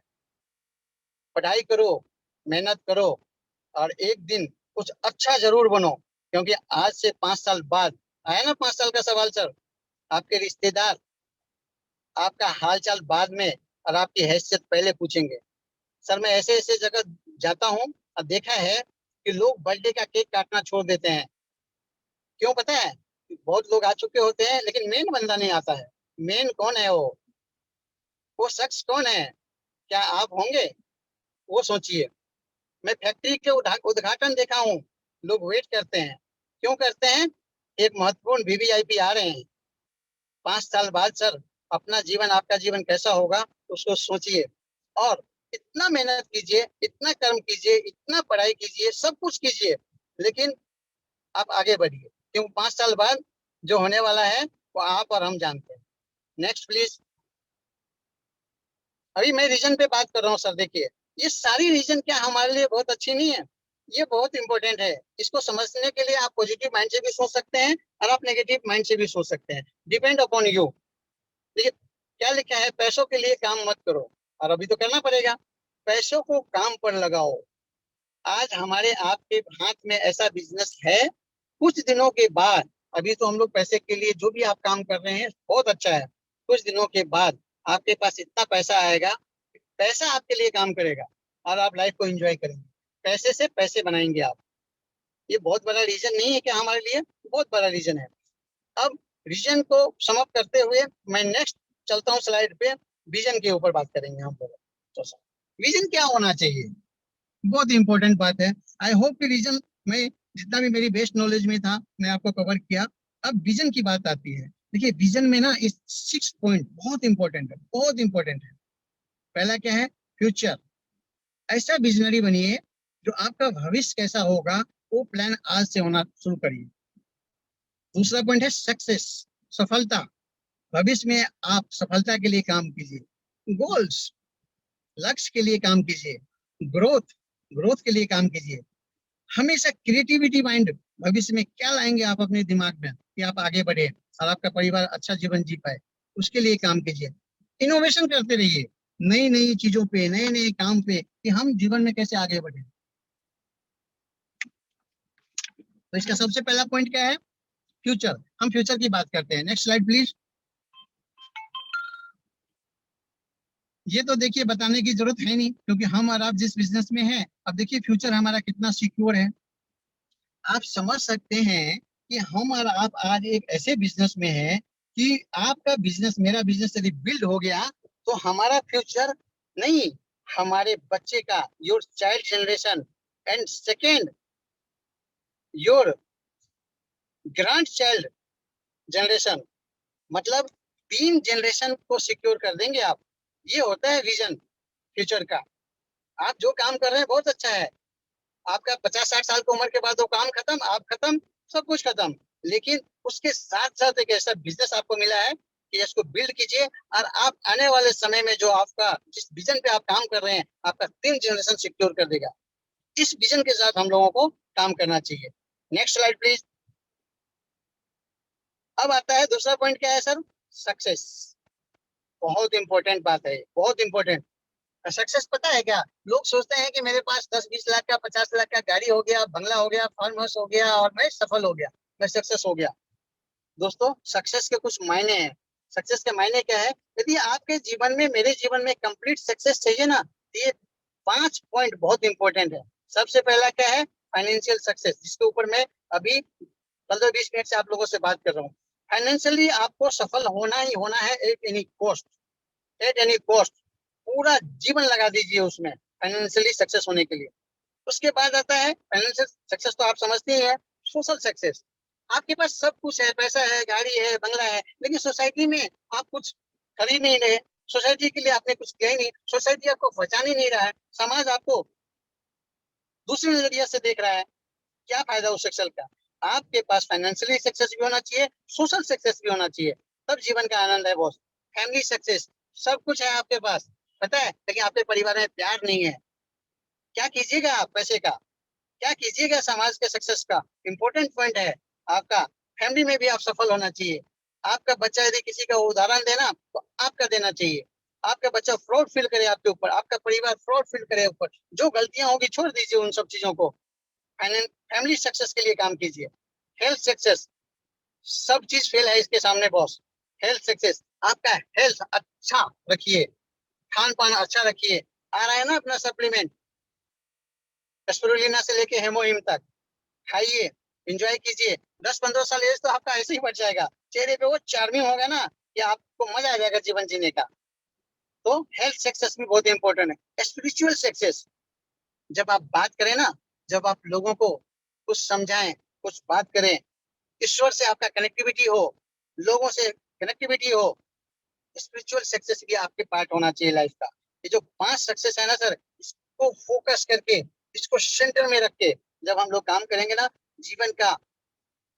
पढ़ाई करो, मेहनत करो, और एक दिन कुछ अच्छा जरूर बनो, क्योंकि आज से 5 साल बाद आया ना 5 साल का सवाल सर, आपके रिश्तेदार आपका हालचाल बाद में और आपकी हैसियत पहले पूछेंगे। सर मैं ऐसे ऐसे जगह जाता हूँ और देखा है कि लोग बर्थडे का केक काटना छोड़ देते हैं। क्यों पता है? बहुत लोग आ चुके होते हैं लेकिन मेन बंदा नहीं आता है। मेन कौन है वो शख्स कौन है? क्या आप होंगे? वो सोचिए। मैं फैक्ट्री के उद्घाटन देखा हूँ, लोग वेट करते हैं। क्यों करते हैं? एक महत्वपूर्ण वीवीआईपी आ रहे हैं। 5 साल बाद सर अपना जीवन, आपका जीवन कैसा होगा उसको सोचिए। और इतना मेहनत कीजिए, इतना कर्म कीजिए, इतना पढ़ाई कीजिए, सब कुछ कीजिए, लेकिन आप आगे बढ़िए, क्यों 5 साल बाद जो होने वाला है वो आप और हम जानते हैं। Next please. अभी मैं रीजन पे बात कर रहा हूँ सर। देखिए ये सारी रीजन क्या हमारे लिए बहुत अच्छी नहीं है? ये बहुत इंपॉर्टेंट है। इसको समझने के लिए आप पॉजिटिव माइंड से भी सोच सकते हैं और आप नेगेटिव माइंड से भी सोच सकते हैं, डिपेंड अपॉन यू। देखिए क्या लिखा है, पैसों के लिए काम मत करो, और अभी तो करना पड़ेगा। पैसों को काम पर लगाओ। आज हमारे आपके हाथ में ऐसा बिजनेस है, कुछ दिनों के बाद, अभी तो हम लोग पैसे के लिए जो भी आप काम कर रहे हैं बहुत अच्छा है, कुछ दिनों के बाद आपके पास इतना पैसा आएगा, पैसा आपके लिए काम करेगा और आप लाइफ को एंजॉय करेंगे, पैसे से पैसे बनाएंगे आप। ये बहुत बड़ा रीजन नहीं है क्या हमारे लिए? बहुत बड़ा रीजन है। अब रीजन को समाप्त करते हुए मैं नेक्स्ट चलता हूँ स्लाइड पे, विजन के ऊपर बात करेंगे हम लोग। तो विजन क्या होना चाहिए, बहुत इंपॉर्टेंट बात है। आई होप कि रीजन में जितना भी मेरी बेस्ट नॉलेज में था मैं आपको कवर किया। अब विजन की बात आती है। देखिए विजन में ना इस 6 पॉइंट बहुत इंपॉर्टेंट है, बहुत इंपॉर्टेंट है। पहला क्या है? फ्यूचर। ऐसा विजनरी बनिए जो आपका भविष्य कैसा होगा वो प्लान आज से होना शुरू करिए। दूसरा पॉइंट है सक्सेस, सफलता। भविष्य में आप सफलता के लिए काम कीजिए। गोल्स, लक्ष्य के लिए काम कीजिए। ग्रोथ, ग्रोथ के लिए काम कीजिए। हमेशा क्रिएटिविटी माइंड, भविष्य में क्या लाएंगे आप अपने दिमाग में कि आप आगे बढ़े और आपका परिवार अच्छा जीवन जी पाए, उसके लिए काम कीजिए। इनोवेशन करते रहिए, नई नई चीजों पे, नए नए काम पे, कि हम जीवन में कैसे आगे बढ़े। तो इसका सबसे पहला पॉइंट क्या है? फ्यूचर। हम फ्यूचर की बात करते हैं। Next slide please. ये तो देखिए बताने की जरूरत है नहीं क्योंकि हम और आप जिस बिजनेस में हैं, अब देखिए फ्यूचर हमारा कितना सिक्योर है। आप समझ सकते हैं कि हम और आप आज एक ऐसे बिजनेस में हैं कि आपका बिजनेस, मेरा बिजनेस यदि बिल्ड हो गया तो हमारा फ्यूचर नहीं, हमारे बच्चे का, your child generation, and second your grand child generation, मतलब 3 जनरेशन को सिक्योर कर देंगे आप। ये होता है विजन फ्यूचर का। आप जो काम कर रहे हैं बहुत अच्छा है, आपका 50-60 साल की उम्र के बाद वो काम खत्म, आप खत्म, सब कुछ खत्म। लेकिन उसके साथ साथ एक ऐसा बिजनेस आपको मिला है कि इसको बिल्ड कीजिए और आप आने वाले समय में जो आपका जिस विजन पे आप काम कर रहे हैं, आपका 3 जनरेशन सिक्योर कर देगा। इस विजन के साथ हम लोगों को काम करना चाहिए। Next slide please. अब आता है दूसरा पॉइंट, क्या है सर? सक्सेस। बहुत इंपॉर्टेंट बात है, बहुत इंपॉर्टेंट। सक्सेस पता है क्या? लोग सोचते हैं कि मेरे पास 10-20 लाख का, 50 लाख का गाड़ी हो गया, बंगला हो गया, फार्म हाउस हो गया और मैं सफल हो गया, मैं सक्सेस हो गया। दोस्तों सक्सेस के कुछ मायने हैं। सक्सेस के मायने क्या है? यदि आपके जीवन में, मेरे जीवन में कंप्लीट सक्सेस चाहिए ना, तो ये 5 पॉइंट बहुत इंपॉर्टेंट है। सबसे पहला क्या है? फाइनेंशियल सक्सेस, जिसके ऊपर मैं अभी 15-20 मिनट से आप लोगों से बात कर रहा हूँ। फाइनेंशियली आपको सफल होना ही होना है, at any cost, at any cost. पूरा जीवन लगा दीजिए उसमें फाइनेंशियली सक्सेस होने के लिए। उसके बाद आता है फाइनेंशियल सक्सेस, तो आप समझते ही है। सोशल सक्सेस, आपके पास सब कुछ है, पैसा है, गाड़ी है, बंगला है, लेकिन सोसाइटी में आप कुछ खरीद नहीं रहे, सोसाइटी के लिए आपने कुछ किया ही नहीं, सोसाइटी आपको पहचान ही नहीं रहा है, समाज आपको दूसरे नजरिया से देख रहा है। क्या फायदा उस सक्सेस का? आपके पास फाइनेंशियली सक्सेस भी होना चाहिए, सोशल सक्सेस भी होना चाहिए, तब जीवन का आनंद है बॉस। फैमिली सक्सेस, सब कुछ है आपके पास, पता है, लेकिन आपके परिवार में प्यार नहीं है। क्या कीजिएगा आप पैसे का? क्या कीजिएगा समाज के सक्सेस का? इंपॉर्टेंट पॉइंट है आपका। फैमिली में भी आप सफल होना चाहिए। आपका बच्चा यदि किसी का उदाहरण देना तो आपका देना चाहिए। आपका बच्चा फ्रॉड फील करे आपके ऊपर, आपका परिवार फ्रॉड फील करे ऊपर, जो गलतियां होगी छोड़ दीजिए उन सब चीजों को। फैमिली सक्सेस के लिए काम कीजिए। हेल्थ सक्सेस, सब चीज फेल है इसके सामने बॉस। हेल्थ सक्सेस, आपका हेल्थ अच्छा रखिए, खान पान अच्छा रखिए। आ रहा है ना अपना सप्लीमेंट, स्पिरुलिना से लेके हेमोहिम तक, खाइए, एंजॉय कीजिए। 10-15 साल एज तो आपका ऐसे ही बढ़ जाएगा, चेहरे पे वो चार्मिंग होगा ना कि आपको मजा आ जाएगा जीवन जीने का। तो हेल्थ सक्सेस भी बहुत इंपॉर्टेंट है। स्पिरिचुअल सक्सेस, जब आप बात करें ना, जब आप लोगों को कुछ समझाएं, कुछ बात करें, ईश्वर से आपका कनेक्टिविटी हो, लोगों से कनेक्टिविटी हो, स्पिरिचुअल सक्सेस भी आपके पार्ट होना चाहिए लाइफ का। ये जो 5 सक्सेस है ना सर, इसको फोकस करके, इसको सेंटर में रख के जब हम लोग काम करेंगे ना, जीवन का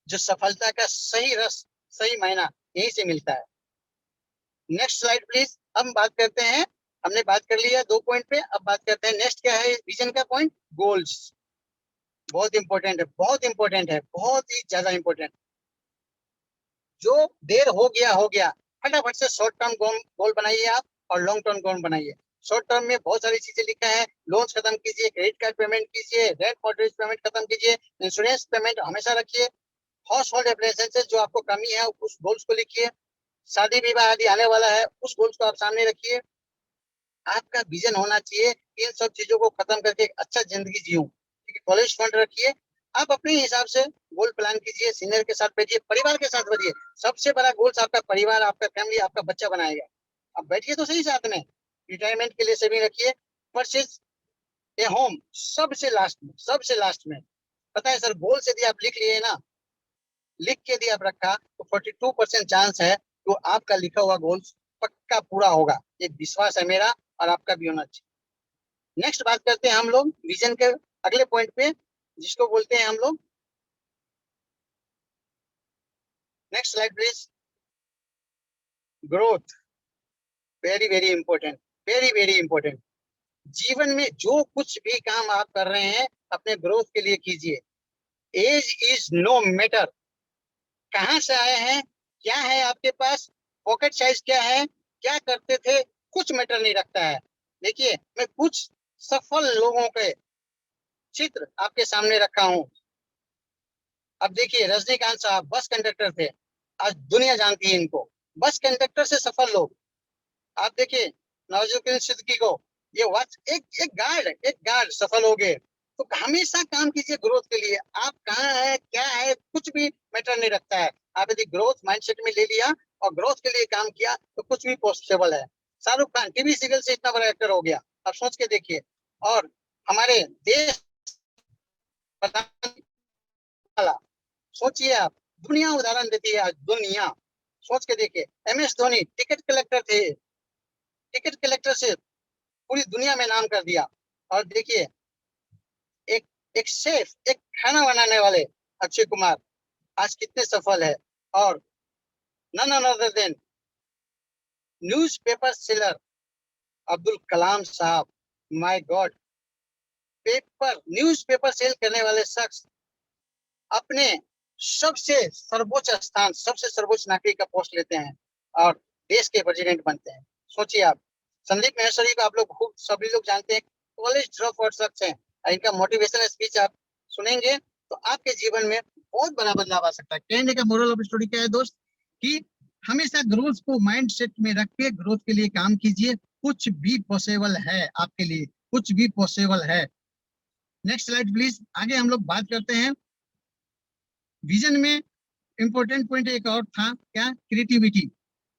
जो सफलता का सही रस, सही मायना यहीं से मिलता है। Next slide please. हम बात करते हैं, हमने बात कर लिया 2 पॉइंट पे, अब बात करते हैं नेक्स्ट क्या है विजन का पॉइंट? गोल्स। बहुत इंपॉर्टेंट है, बहुत इंपॉर्टेंट है, बहुत ही ज्यादा इंपॉर्टेंट। जो देर हो गया हो गया, फटाफट से शॉर्ट टर्म गोल बनाइए आप और लॉन्ग टर्म गोल बनाइए। शॉर्ट टर्म में बहुत सारी चीजें लिखा है, लोन्स खत्म कीजिए, क्रेडिट कार्ड पेमेंट कीजिए, रेंट मॉर्गेज पेमेंट खत्म कीजिए, इंश्योरेंस पेमेंट हमेशा रखिए, हाउस होल्ड अप्लायंसेस जो आपको कमी है उस गोल्स को लिखिए, शादी विवाह आदि आने वाला है उस गोल्स को आप सामने रखिए। आपका विजन होना चाहिए इन सब चीजों को खत्म करके एक अच्छा जिंदगी जीऊं। ठीक है, कॉलेज फंड रखिए, आप अपने हिसाब से गोल प्लान कीजिए, सीनियर के साथ बैठिए, परिवार के साथ बैठिए। सबसे बड़ा गोल्स आपका परिवार, आपका फैमिली, आपका बच्चा बनाएगा। अब बैठिए तो सही साथ में। रिटायरमेंट के लिए सेविंग रखिए, परचेज ए होम सबसे लास्ट में, सबसे लास्ट में। पता है सर, गोल्स यदि आप लिख लिए ना, लिख के यदि आप रखा तो 42% चांस है तो आपका लिखा हुआ गोल्स पक्का पूरा होगा। ये विश्वास है मेरा और आपका भी होना चाहिए। नेक्स्ट बात करते हैं हम लोग विजन के अगले पॉइंट पे, जिसको बोलते हैं हम लोग, next slide please, growth. Very very important, very very important. जीवन में जो कुछ भी काम आप कर रहे हैं अपने ग्रोथ के लिए कीजिए। एज इज नो मैटर, कहाँ से आए हैं, क्या है आपके पास, पॉकेट साइज क्या है, क्या करते थे, कुछ मैटर नहीं रखता है। देखिए, मैं कुछ सफल लोगों के चित्र आपके सामने रखा हूं। अब देखिए, रजनीकांत साहब बस कंडक्टर थे, आज दुनिया जानती है इनको। बस कंडक्टर से सफल लोग। आप देखिए नवाजुद्दीन सिद्दीकी को, ये वॉच एक एक गार्ड सफल हो गए। तो हमेशा काम कीजिए ग्रोथ के लिए। आप कहाँ है, क्या है, कुछ भी मैटर नहीं रखता है। आप यदि ग्रोथ माइंडसेट में ले लिया और ग्रोथ के लिए काम किया तो कुछ भी पॉसिबल है। शाहरुख खान टीवी सीरियल से इतना बड़ा एक्टर हो गया, आप सोच के देखिए। और हमारे देश वाला, सोचिए आप, दुनिया उदाहरण देती है आज, दुनिया। सोच के देखिए, MS धोनी टिकट कलेक्टर थे, टिकट कलेक्टर से पूरी दुनिया में नाम कर दिया। और देखिए, एक एक शेफ, एक खाना बनाने वाले अक्षय कुमार आज कितने सफल है। और none other than newspaper seller Abdul Kalam sahab, my God. Newspaper cell करने वाले शख्स अपने सबसे सर्वोच्च स्थान, सबसे सर्वोच्च नागरिक का पोस्ट लेते हैं और देश के प्रेसिडेंट बनते हैं। सोचिए आप। संदीप महेश्वरी को आप लोग खूब सभी लोग जानते हैं, कॉलेज ड्रॉप आउट शख्स हैं। इनका मोटिवेशनल स्पीच आप सुनेंगे तो आपके जीवन में बहुत बड़ा बदलाव आ सकता है। कहने का मोरल ऑफ स्टोरी क्या है दोस्त, कि हमेशा ग्रोथ को माइंड सेट में रख के ग्रोथ के लिए काम कीजिए। कुछ भी पॉसिबल है आपके लिए, कुछ भी पॉसिबल है। Next slide please. आगे हम लोग बात करते हैं विजन में। इंपॉर्टेंट पॉइंट एक और था, क्या, क्रिएटिविटी।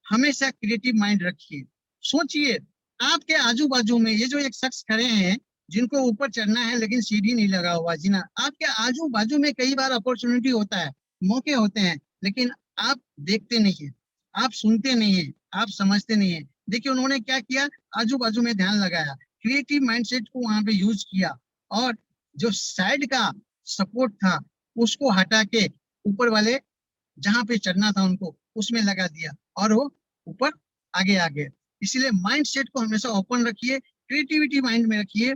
हमेशा क्रिएटिव माइंड रखिए। सोचिए, आपके आजू बाजू में ये जो एक शख्स खड़े हैं जिनको ऊपर चढ़ना है लेकिन सीढ़ी नहीं लगा हुआ, जीना, आपके आजू बाजू में कई बार अपॉर्चुनिटी होता है, मौके होते हैं, लेकिन आप देखते नहीं है, आप सुनते नहीं है, आप समझते नहीं है। देखिए उन्होंने क्या किया, आजू बाजू में ध्यान लगाया, क्रिएटिव माइंडसेट को वहां पे यूज किया, और जो साइड का सपोर्ट था उसको हटा के ऊपर वाले जहां पे चढ़ना था उनको उसमें लगा दिया, और वो ऊपर आगे आ गए। इसलिए माइंड सेट को हमेशा ओपन रखिए, क्रिएटिविटी माइंड में रखिए।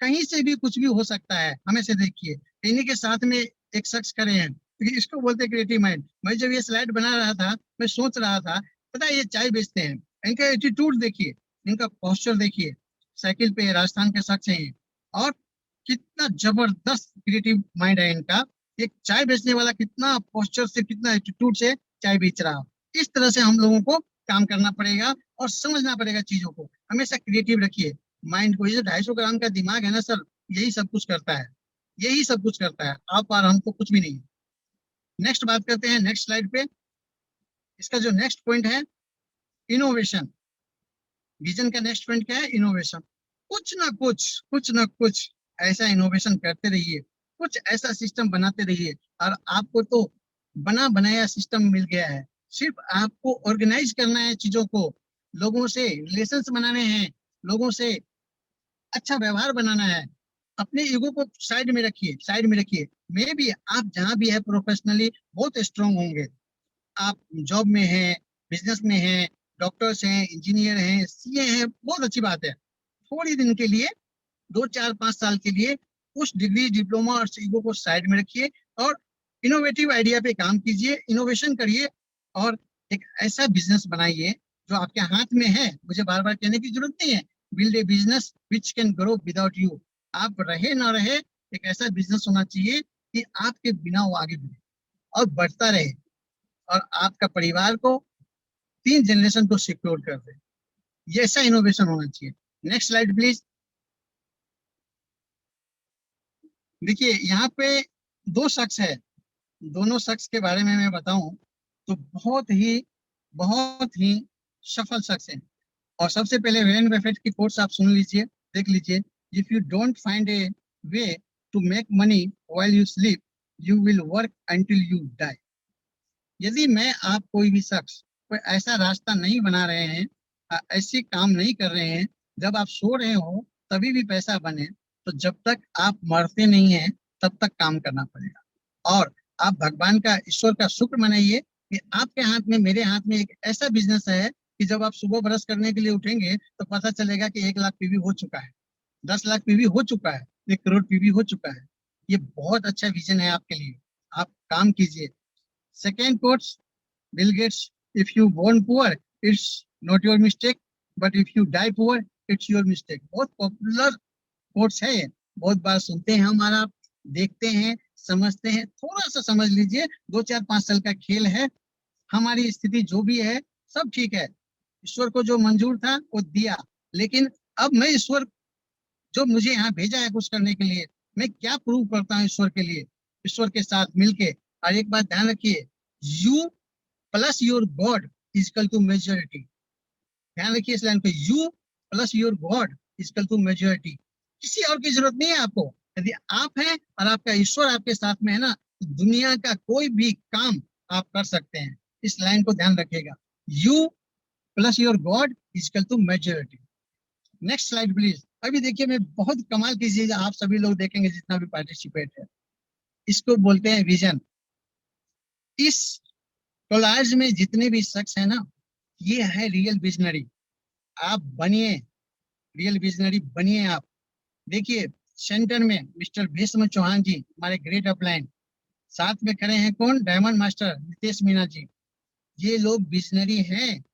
कहीं से भी कुछ भी हो सकता है। हमेशा देखिए, इन्हीं के साथ में एक शख्स खड़े हैं, तो इसको बोलते हैं क्रिएटिव माइंड। मैं जब ये स्लाइड बना रहा था, मैं सोच रहा था, पता है ये चाय बेचते हैं, इनका एटीट्यूड देखिए, इनका पोस्चर देखिए, साइकिल पे राजस्थान के शख्स हैं ये, और कितना जबरदस्त क्रिएटिव माइंड है इनका। एक चाय बेचने वाला कितना पोस्चर से, कितना एटीट्यूड से चाय बेच रहा। इस तरह से हम लोगों को काम करना पड़ेगा और समझना पड़ेगा चीजों को। हमेशा क्रिएटिव रखिए माइंड को। ये जो 250 ग्राम का दिमाग है ना सर, यही सब कुछ करता है, यही सब कुछ करता है। आप और हमको कुछ भी नहीं। नेक्स्ट बात करते हैं नेक्स्ट स्लाइड पे। इसका जो नेक्स्ट पॉइंट है, इनोवेशन। विजन का नेक्स्ट पॉइंट क्या है, इनोवेशन। कुछ ना कुछ ऐसा इनोवेशन करते रहिए, कुछ ऐसा सिस्टम बनाते रहिए। और आपको तो बना बनाया सिस्टम मिल गया है, सिर्फ आपको ऑर्गेनाइज करना है चीजों को, लोगों से रिलेशंस बनाने हैं, लोगों से अच्छा व्यवहार बनाना है। अपने ईगो को साइड में रखिए, साइड में रखिए। मे भी आप जहां भी है प्रोफेशनली बहुत स्ट्रांग होंगे, आप जॉब में हैं, बिजनेस में हैं, डॉक्टर्स हैं, इंजीनियर हैं, सीए हैं, बहुत अच्छी बात है। थोड़ी दिन के लिए, 2 4 5 साल के लिए उस डिग्री, डिप्लोमा और सीगो को साइड में रखिए और इनोवेटिव आइडिया पे काम कीजिए, इनोवेशन करिए, और एक ऐसा बिजनेस बनाइए जो आपके हाथ में है। मुझे बार बार कहने की जरूरत नहीं है, build a business which can grow without you. आप रहे ना रहे, एक ऐसा बिजनेस होना चाहिए कि आपके बिना वो आगे बढ़े और बढ़ता रहे और आपका परिवार को 3 जनरेशन को सिक्योर कर दे। ये ऐसा इनोवेशन होना चाहिए। Next slide please. देखिए यहाँ पे 2 शख्स है, दोनों शख्स के बारे में मैं बताऊं तो बहुत ही सफल शख्स हैं। और सबसे पहले वॉरेन बफेट की कोट्स आप सुन लीजिए, देख लीजिए। If you don't find a way to make money while you sleep, you will work until you die. यदि मैं आप कोई भी शख्स कोई ऐसा रास्ता नहीं बना रहे हैं, ऐसे काम नहीं कर रहे हैं जब आप सो रहे हो तभी भी पैसा बने, तो जब तक आप मरते नहीं हैं तब तक काम करना पड़ेगा। और आप भगवान का, ईश्वर का शुक्र मनाइए कि आपके हाथ में, मेरे हाथ में एक ऐसा बिजनेस है कि जब आप सुबह ब्रश करने के लिए उठेंगे तो पता चलेगा कि 1 लाख पीवी हो चुका है, 10 लाख पीवी हो चुका है, 1 करोड़ पीवी हो चुका है। ये बहुत अच्छा विजन है आपके लिए, आप काम कीजिए। Second quotes, Bill Gates, if you born poor, it's not your mistake, but if you die poor, it's your mistake। बहुत पॉपुलर कोट्स है ये, बहुत बार सुनते हैं हमारा, देखते हैं, समझते हैं। थोड़ा सा समझ लीजिए, 2 4 5 साल का खेल है। हमारी स्थिति जो भी है सब ठीक है, ईश्वर को जो मंजूर था वो दिया, लेकिन अब मैं ईश्वर जो मुझे यहाँ भेजा है कुछ करने के लिए, मैं क्या प्रूव करता हूँ ईश्वर के लिए, ईश्वर के साथ मिलके। और एक बात ध्यान रखिए, you plus your God equal to majority. ध्यान रखिए इस लाइन पे, you plus your God equal to majority. किसी और की जरूरत नहीं है आपको। यदि आप हैं और आपका ईश्वर आपके साथ में है ना, तो दुनिया का कोई भी काम आप कर सकते हैं। इस लाइन को ध्यान रखिएगा, you plus your God equal to majority. Next slide please. अभी देखिए, मैं बहुत कमाल की चीज आप सभी लोग देखेंगे जितना भी पार्टिसिपेट है, इसको बोलते हैं विजन। इस कोलाज में जितने भी शख्स है ना, ये है रियल विजनरी। आप बनिए, रियल विजनरी बनिए आप। देखिए सेंटर में मिस्टर भीष्म चौहान जी, हमारे ग्रेट अपलाइन। साथ में खड़े हैं कौन, डायमंड मास्टर नितेश मीना जी। ये लोग विजनरी हैं,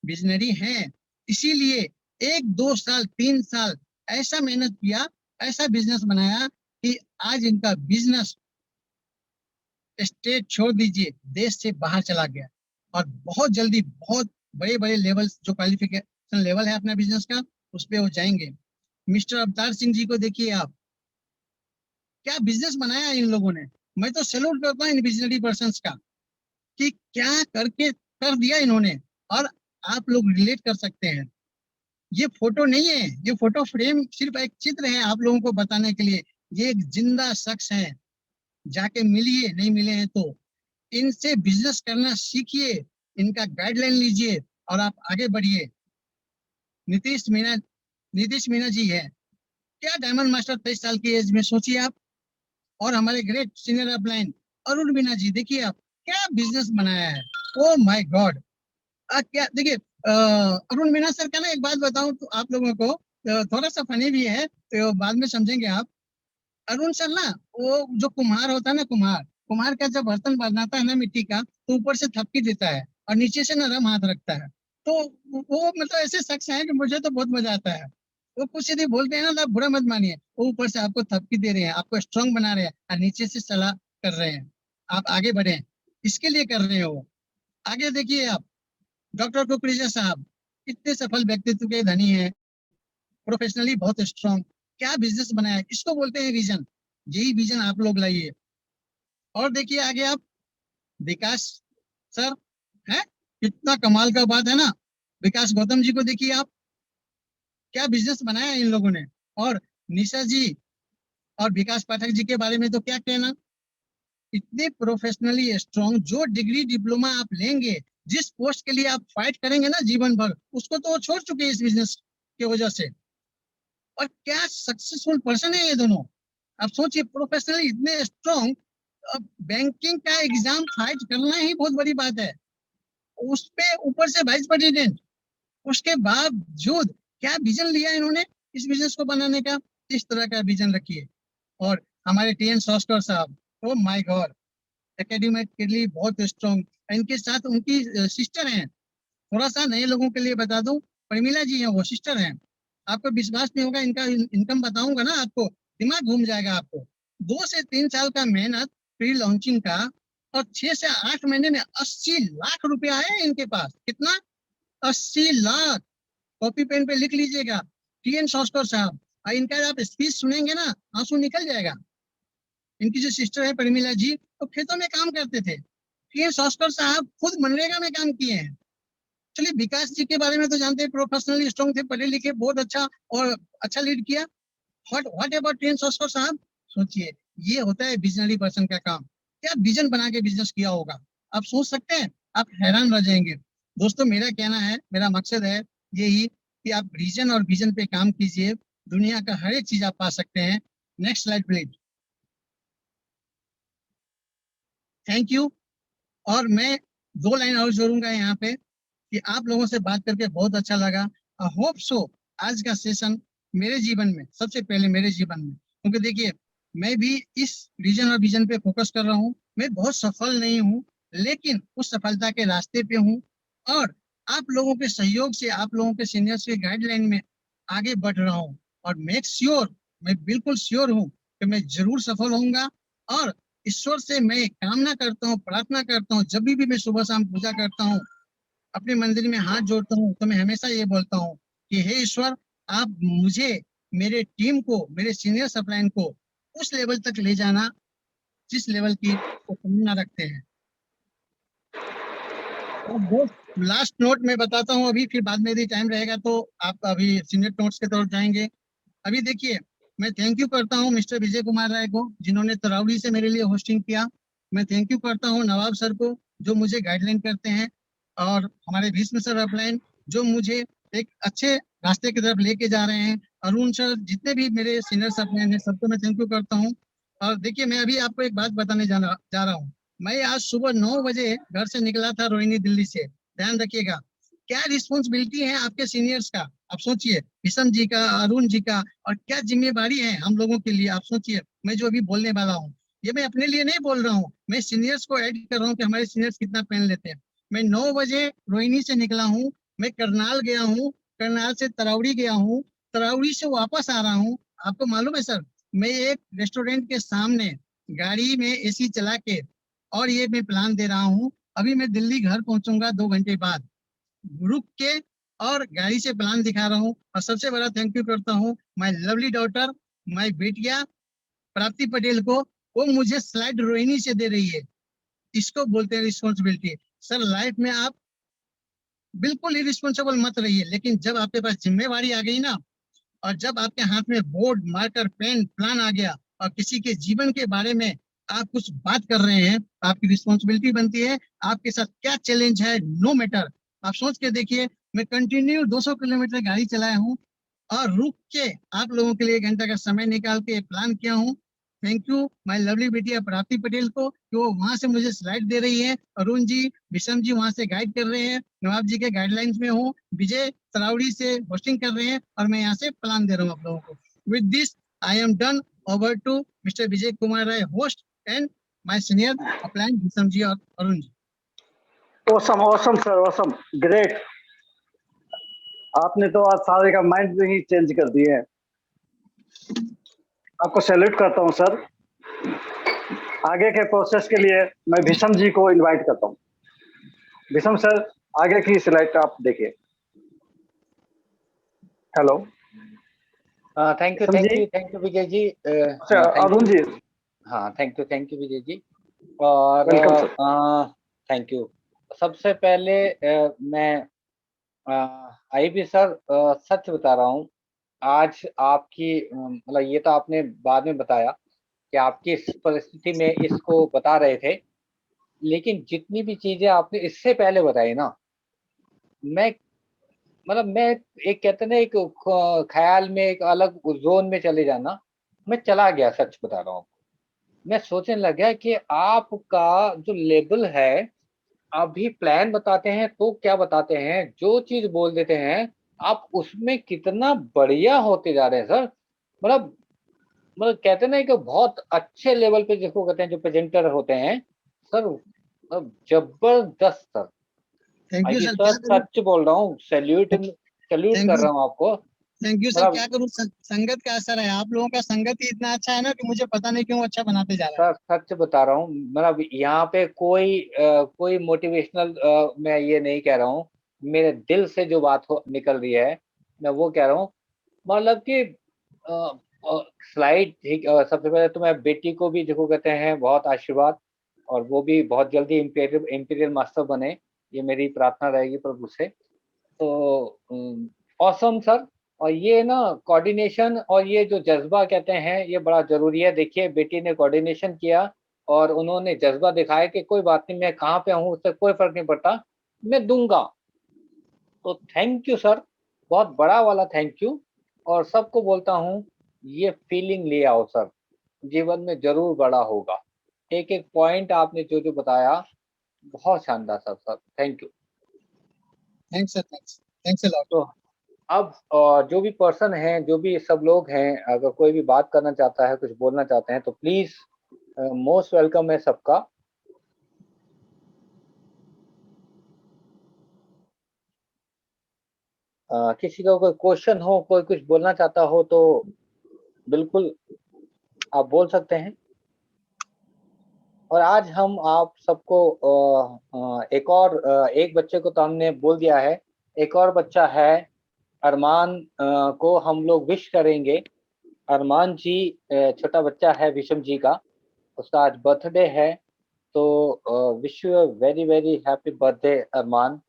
विजनरी हैं। इसीलिए 1 2 साल 3 साल ऐसा मेहनत किया, ऐसा बिजनेस बनाया कि आज इनका बिजनेस स्टेट छोड़ दीजिए, देश से बाहर चला गया। और बहुत जल्दी बहुत बड़े बड़े लेवल, जो क्वालिफिकेशन लेवल है अपना बिजनेस का, उस पर वो जाएंगे। मिस्टर अवतार सिंह जी को देखिए आप, क्या बिजनेस बनाया इन लोगों ने। मैं तो सैल्यूट करता हूँ इन विजनरी पर्संस का कि क्या करके कर दिया इन्होंने। और आप लोग रिलेट कर सकते हैं। ये फोटो नहीं है, ये फोटो फ्रेम सिर्फ एक चित्र है आप लोगों को बताने के लिए। ये एक जिंदा शख्स है, जाके मिलिए, नहीं मिले हैं तो इनसे बिजनेस करना सीखिए, इनका गाइडलाइन लीजिए और आप आगे बढ़िए। नीतीश मीना जी है, क्या डायमंड मास्टर 23 साल की एज में, सोचिए आप। और हमारे great senior upline Arun Meena ji, देखिए आप क्या बिजनेस बनाया है। Oh my God. क्या देखिए, अरुण मीना सर का ना एक बात बताऊं तो आप लोगों को, थोड़ा सा फनी भी है तो बाद में समझेंगे आप। अरुण सर ना, वो जो कुम्हार होता है ना, कुम्हार कुम्हार का जब बर्तन बनाता है ना मिट्टी का, तो ऊपर से थपकी देता है और नीचे से नरम हाथ रखता है। तो वो मतलब ऐसे शख्स हैं कि मुझे तो बहुत मजा आता है। वो कुछ यदि बोलते हैं ना तो आप बुरा मत मानिए, वो ऊपर से आपको थपकी दे रहे हैं, आपको स्ट्रांग बना रहे हैं और नीचे से सलाह कर रहे हैं, आप आगे बढ़े, इसके लिए कर रहे हो। आगे देखिए आप, डॉक्टर कुकरेजा साहब, इतने सफल व्यक्तित्व के धनी है, प्रोफेशनली बहुत स्ट्रांग, क्या बिजनेस बनाया, इसको बोलते हैं विजन। यही विजन आप लोग लाइए। और देखिए आगे आप, विकास सर है, कितना कमाल का बात है ना। विकास गौतम जी को देखिए आप, क्या बिजनेस बनाया इन लोगों ने। और निशा जी और विकास पाठक जी के बारे में तो क्या कहना, इतने प्रोफेशनली स्ट्रांग। जो डिग्री डिप्लोमा आप लेंगे, जिस पोस्ट के लिए आप फाइट करेंगे ना जीवन भर, उसको तो वो छोड़ चुके हैं इस बिजनेस की वजह से। और क्या सक्सेसफुल पर्सन है ये दोनों। आप सोचिए, प्रोफेशनली इतने स्ट्रांग। अब बैंकिंग का एग्जाम फाइट करना ही बहुत बड़ी बात है, उस पे ऊपर से वाइस प्रेसिडेंट। उसके बावजूद क्या विजन लिया इन्होंने इस बिजनेस को बनाने का, इस तरह का विजन रखिए। और हमारे टी.एन. शॉस्कर साहब, ओ माय गॉड, एकेडमिक के लिए बहुत स्ट्रांग। इनके साथ उनकी सिस्टर हैं। थोड़ा सा नए लोगों के लिए बता दूं, प्रमीला जी हैं, वो सिस्टर हैं। आपको विश्वास नहीं होगा, इनका इनकम बताऊंगा ना आपको, दिमाग घूम जाएगा आपको। 2 से 3 साल का मेहनत प्री लॉन्चिंग का, और 6 से 8 महीने में 80 लाख रुपया है इनके पास। कितना? 80 लाख। कॉपी पेन पे लिख लीजिएगा, TN सॉस्कर साहब। और इनका आप स्पीच सुनेंगे ना, आंसू निकल जाएगा। इनकी जो सिस्टर है प्रमीला जी, तो खेतों में काम करते थे। TN सॉस्कर साहब खुद मनरेगा में काम किए हैं। चलिए, विकास जी के बारे में तो जानते हैं, प्रोफेशनली स्ट्रॉन्ग थे, पढ़े लिखे, बहुत अच्छा, और अच्छा लीड किया। व्हाट अबाउट TN सॉस्कर साहब? सोचिए, ये होता है विजनरी पर्सन का काम। क्या विजन बना के बिजनेस किया होगा, आप सोच सकते हैं? आप हैरान रह जाएंगे। दोस्तों, मेरा कहना है, मेरा मकसद है यही कि आप रीजन और विजन पे काम कीजिए, दुनिया का हर एक चीज आप पा सकते हैं। Next slide please. Thank you. और मैं 2 लाइन और जोड़ूंगा यहाँ पे, कि आप लोगों से बात करके बहुत अच्छा लगा। आई होप सो आज का सेशन मेरे जीवन में, सबसे पहले मेरे जीवन में, क्योंकि देखिए, मैं भी इस रीजन और विजन पे फोकस कर रहा हूँ। मैं बहुत सफल नहीं हूँ, लेकिन उस सफलता के रास्ते पे हूँ। और आप लोगों के सहयोग से, आप लोगों के सीनियर्स के गाइडलाइन में आगे बढ़ रहा हूँ। और मेक श्योर, मैं बिल्कुल श्योर हूँ कि मैं जरूर सफल होऊंगा। और ईश्वर से मैं कामना करता हूँ, प्रार्थना करता हूँ, जब भी मैं सुबह शाम पूजा करता हूँ, अपने मंदिर में हाथ जोड़ता हूँ, तो मैं हमेशा ये बोलता हूँ कि हे ईश्वर, आप मुझे, मेरे टीम को, मेरे सीनियर सप्लाइन को उस लेवल तक ले जाना जिस लेवल की वो कामना रखते हैं। और दोस्त, लास्ट नोट मैं बताता हूँ अभी, फिर बाद में यदि टाइम रहेगा तो आप अभी सीनियर नोट्स की तरफ जाएंगे। अभी देखिए, मैं थैंक यू करता हूँ मिस्टर विजय कुमार राय को, जिन्होंने तरावड़ी से मेरे लिए होस्टिंग किया। मैं थैंक यू करता हूँ नवाब सर को, जो मुझे गाइडलाइन करते हैं। और हमारे भीष्म सर अपलाइन, जो मुझे एक अच्छे रास्ते की तरफ लेके जा रहे हैं। अरुण सर, जितने भी मेरे सीनियर अपलाइन हैं, सबको मैं थैंक यू करता हूँ। और देखिए, मैं अभी आपको एक बात बताने जा रहा हूँ। मैं आज सुबह 9 बजे घर से निकला था, रोहिणी, दिल्ली से। ध्यान रखिएगा, क्या रिस्पॉन्सिबिलिटी है आपके सीनियर्स का। आप सोचिए, किशन जी का, अरुण जी का, और क्या जिम्मेवारी है हम लोगों के लिए। आप सोचिए, मैं जो अभी बोलने वाला हूँ, ये मैं अपने लिए नहीं बोल रहा हूँ, मैं सीनियर्स को ऐड कर रहा हूँ कि हमारे सीनियर्स कितना पेन लेते हैं। मैं 9 बजे रोहिणी से निकला हूँ, मैं करनाल गया हूँ, करनाल से तरावड़ी गया हूँ, तरावड़ी से वापस आ रहा हूँ। आपको मालूम है सर, मैं एक रेस्टोरेंट के सामने गाड़ी में AC चला के, और ये मैं प्लान दे रहा हूँ, अभी मैं दिल्ली घर पहुंचूंगा 2 घंटे बाद, रुक के, और गाड़ी से प्लान दिखा रहा हूँ। और सबसे बड़ा थैंक यू करता हूँ माय लवली डॉटर, माय बेटिया प्राप्ति पटेल को। वो मुझे स्लाइड रोहिणी से दे रही है। इसको बोलते हैं रिस्पॉन्सिबिलिटी। सर, लाइफ में आप बिल्कुल इरिस्पॉन्सिबल मत रहिए, लेकिन जब आपके पास जिम्मेवारी आ गई ना, और जब आपके हाथ में बोर्ड, मार्कर, पेन, प्लान आ गया, और किसी के जीवन के बारे में आप कुछ बात कर रहे हैं, तो आपकी रिस्पॉन्सिबिलिटी बनती है। आपके साथ क्या चैलेंज है, नो मैटर, आप सोच के देखिए। मैं कंटिन्यू 200 किलोमीटर गाड़ी चलाया हूँ, और रुक के आप लोगों के लिए 1 घंटा का समय निकाल के प्लान किया हूँ। थैंक यू माय लवली बेटी प्राप्ति पटेल को, कि वो वहां से मुझे स्लाइड दे रही है। अरुण जी, विषम जी वहां से गाइड कर रहे हैं, नवाब जी के गाइडलाइंस में हूँ, विजय तरावड़ी से होस्टिंग कर रहे हैं, और मैं यहाँ से प्लान दे रहा हूँ आप लोगों को। With this I am done. Over to mister Vijay Kumar Rai, host, and my senior upline Visham ji और Arun ji. Awesome awesome sir, awesome, great. आपने तो आज सारे का माइंड ही चेंज कर दिए हैं। आपको सैल्यूट करता हूं सर। आगे के प्रोसेस के लिए मैं भीषम जी को इनवाइट करता हूं। भीषम सर, आगे की स्लाइड आप देखिए। Hello, thank you, Bhisham ji. Thank you Vijay ji. अच्छा, थैंक अरुण यू। जी, हाँ, थैंक यू विजय जी। और वेलकम सर। Thank you. सबसे पहले मैं आईबी सर, सच बता रहा हूँ, आज आपकी मतलब ये तो आपने बाद में बताया कि आपकी इस परिस्थिति में इसको बता रहे थे, लेकिन जितनी भी चीजें आपने इससे पहले बताई ना, मैं मतलब मैं एक कहते ना, एक ख्याल में एक अलग जोन में चले जाना, मैं चला गया, सच बता रहा हूँ। मैं सोचने लग गया कि आपका जो लेवल है, अभी प्लान बताते हैं तो क्या बताते हैं, जो चीज बोल देते हैं आप उसमें कितना बढ़िया होते जा रहे हैं सर। मतलब कहते हैं ना कि बहुत अच्छे लेवल पे जिसको कहते हैं, जो प्रेजेंटर होते हैं सर, जबरदस्त sir. Thank you IB sir. Sir, क्या करूं? सच बोल रहा हूँ, सैल्यूट। सैल्यूट Thank कर you. रहा हूँ आपको। Thank you sir. मतलब क्या करूं, संगत का असर है। आप लोगों का संगत ही इतना अच्छा है ना कि मुझे पता नहीं क्यों अच्छा बनाते जा रहा है। सर सच बता रहा हूँ, मतलब यहाँ पे कोई मोटिवेशनल मैं ये नहीं कह रहा हूँ, मेरे दिल से जो बात निकल रही है मैं वो कह रहा हूँ। मतलब कि स्लाइड ठीक, सबसे पहले तो मैं बेटी को भी देखो कहते हैं बहुत आशीर्वाद, और वो भी बहुत जल्दी इंपीरियल मास्टर बने, ये मेरी प्रार्थना रहेगी प्रभु से। तो ऑसम सर। और ये ना कोऑर्डिनेशन और ये जो जज्बा कहते हैं ये बड़ा ज़रूरी है। देखिए बेटी ने कोऑर्डिनेशन किया और उन्होंने जज्बा दिखाया कि कोई बात नहीं, मैं कहाँ पे हूँ उससे कोई फ़र्क नहीं पड़ता, मैं दूँगा। तो थैंक यू सर, बहुत बड़ा वाला थैंक यू। और सबको बोलता हूँ ये फीलिंग ले आओ सर, जीवन में ज़रूर बड़ा होगा। एक-एक पॉइंट आपने जो-जो बताया बहुत शानदार sir, thank you. Thanks sir, thanks a lot. तो अब जो भी पर्सन हैं, जो भी सब लोग हैं, अगर कोई भी बात करना चाहता है, कुछ बोलना चाहते हैं तो प्लीज़ मोस्ट वेलकम है सबका। किसी का कोई क्वेश्चन हो, कोई कुछ बोलना चाहता हो तो बिल्कुल आप बोल सकते हैं। और आज हम आप सबको एक बच्चे को तो हमने बोल दिया है, एक और बच्चा है अरमान, को हम लोग विश करेंगे। अरमान जी छोटा बच्चा है विषम जी का, उसका आज बर्थडे है। तो wish you a very very happy birthday Arman.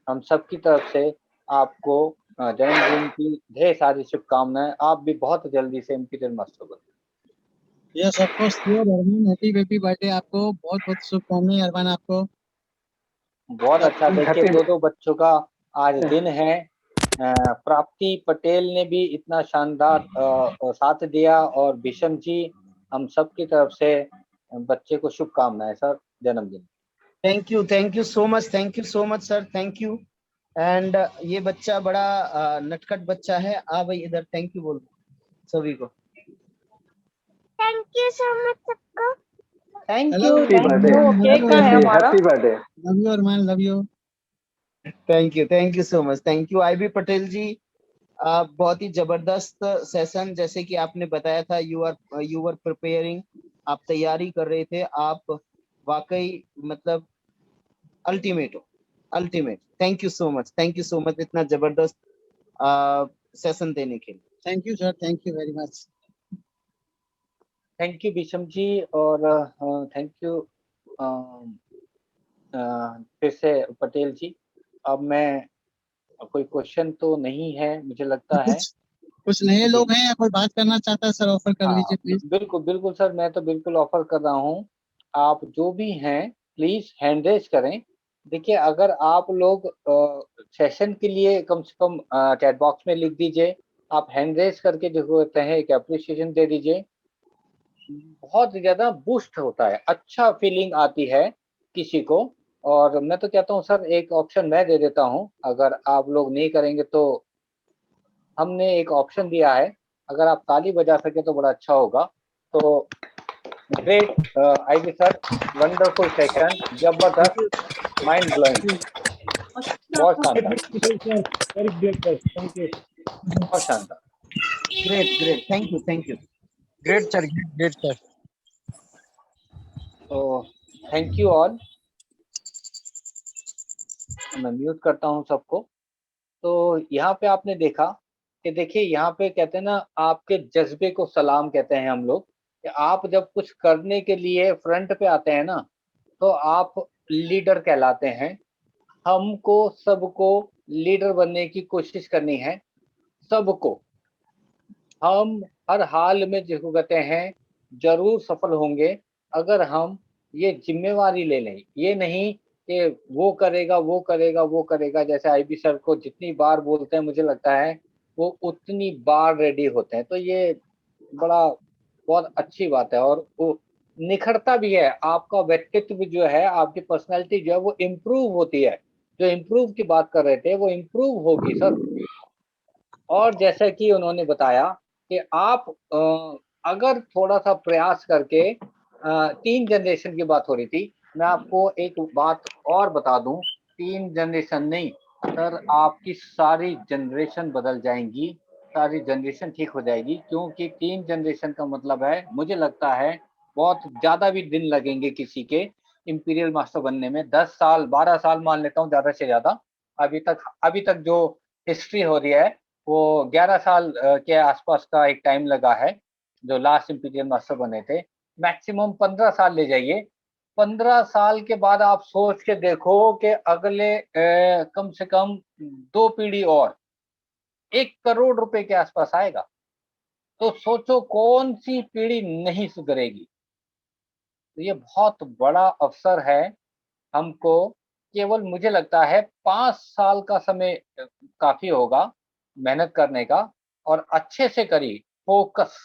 हम सब की तरफ से आपको जन्मदिन की ढेर सारी शुभकामनाएं। आप भी बहुत जल्दी से इंपीरियल मास्टर बने। Yes of course sure Armaan, happy birthday आपको। बहुत बहुत शुभकामनाएं अरमान आपको। बहुत अच्छा। देखिए हैप्पी दो बच्चों का आज दिन है। प्राप्ति पटेल ने भी इतना शानदार साथ दिया, और विषम जी, हम सब की तरफ से बच्चे को शुभकामनाएं सर जन्मदिन। Thank you so much, thank you so much sir, thank you. And ये बच्चा बड़ा नटखट बच्चा है। आ भाई इधर थैंक यू बोल सभी को। थैंक यू सो मच सबको। Thank hello, you, thank birthday, you. Cake का है हमारा। Happy birthday. Love you Arman, love you. Thank you so much, thank you IB Patel ji. बहुत ही जबरदस्त सेशन, जैसे कि आपने बताया था, यू वर प्रिपेयरिंग, आप तैयारी कर रहे थे। आप वाकई मतलब अल्टीमेट हो, ultimate. Thank you so much, thank you so much इतना जबरदस्त सेशन देने के लिए। Thank you sir, thank you very much. Thank you विषम जी, और थैंक यू फिर से पटेल जी। अब मैं, कोई क्वेश्चन तो नहीं है मुझे लगता है। कुछ नए जी लोग हैं या कोई बात करना चाहता है सर, ऑफर कर हाँ, लीजिए प्लीज। बिल्कुल बिल्कुल सर, मैं तो बिल्कुल ऑफर कर रहा हूँ। आप जो भी हैं प्लीज हैंड रेज करें। देखिए अगर आप लोग सेशन के लिए कम से कम चैट बॉक्स में लिख दीजिए, आप हैंड रेज करके जो होते हैं एक अप्रिसिएशन दे दीजिए, बहुत ज़्यादा बूस्ट होता है, अच्छा फीलिंग आती है किसी को। और मैं तो कहता हूँ सर एक ऑप्शन मैं दे देता हूँ, अगर आप लोग नहीं करेंगे तो हमने एक ऑप्शन दिया है, अगर आप ताली बजा सके तो बड़ा अच्छा होगा। तो great IB sir, wonderful session, जबरदस्त, माइंड ब्लोइंग, बहुत शानदार, बहुत शानदार। Great great, thank you, thank you. Great sir, great sir. तो थैंक यू ऑल। मैं म्यूट करता हूँ सबको। तो यहाँ पे आपने देखा कि देखिए यहाँ पे कहते हैं ना, आपके जज्बे को सलाम कहते हैं हम लोग, कि आप जब कुछ करने के लिए फ्रंट पे आते हैं ना तो आप लीडर कहलाते हैं। हमको सबको लीडर बनने की कोशिश करनी है, सबको। हम हर हाल में जिसको कहते हैं जरूर सफल होंगे अगर हम ये जिम्मेवारी ले लें। ये नहीं कि वो करेगा वो करेगा वो करेगा, जैसे आईबी सर को जितनी बार बोलते हैं मुझे लगता है वो उतनी बार रेडी होते हैं। तो ये बड़ा बहुत अच्छी बात है, और वो निखरता भी है। आपका व्यक्तित्व जो है, आपकी पर्सनैलिटी जो है वो इम्प्रूव होती है। जो इम्प्रूव की बात कर रहे थे वो इम्प्रूव होगी सर। और जैसे कि उन्होंने बताया कि आप अगर थोड़ा सा प्रयास करके 3 जनरेशन की बात हो रही थी, मैं आपको एक बात और बता दूं, 3 जनरेशन नहीं, सर आपकी सारी जनरेशन बदल जाएंगी, सारी जनरेशन ठीक हो जाएगी, क्योंकि 3 जनरेशन का मतलब है, मुझे लगता है बहुत ज़्यादा भी दिन लगेंगे किसी के इंपीरियल मास्टर बनने में। 10 साल 12 साल मान लेता हूँ ज़्यादा से ज़्यादा। अभी तक जो हिस्ट्री हो रही है वो 11 साल के आसपास का एक टाइम लगा है जो लास्ट इंपीरियल मास्टर बने थे। मैक्सिमम 15 साल ले जाइए। 15 साल के बाद आप सोच के देखो कि अगले कम से कम 2 पीढ़ी और 1 करोड़ रुपए के आसपास आएगा। तो सोचो कौन सी पीढ़ी नहीं सुधरेगी। तो ये बहुत बड़ा अवसर है हमको। केवल मुझे लगता है 5 साल का समय काफ़ी होगा मेहनत करने का, और अच्छे से करिए फ़ोकस।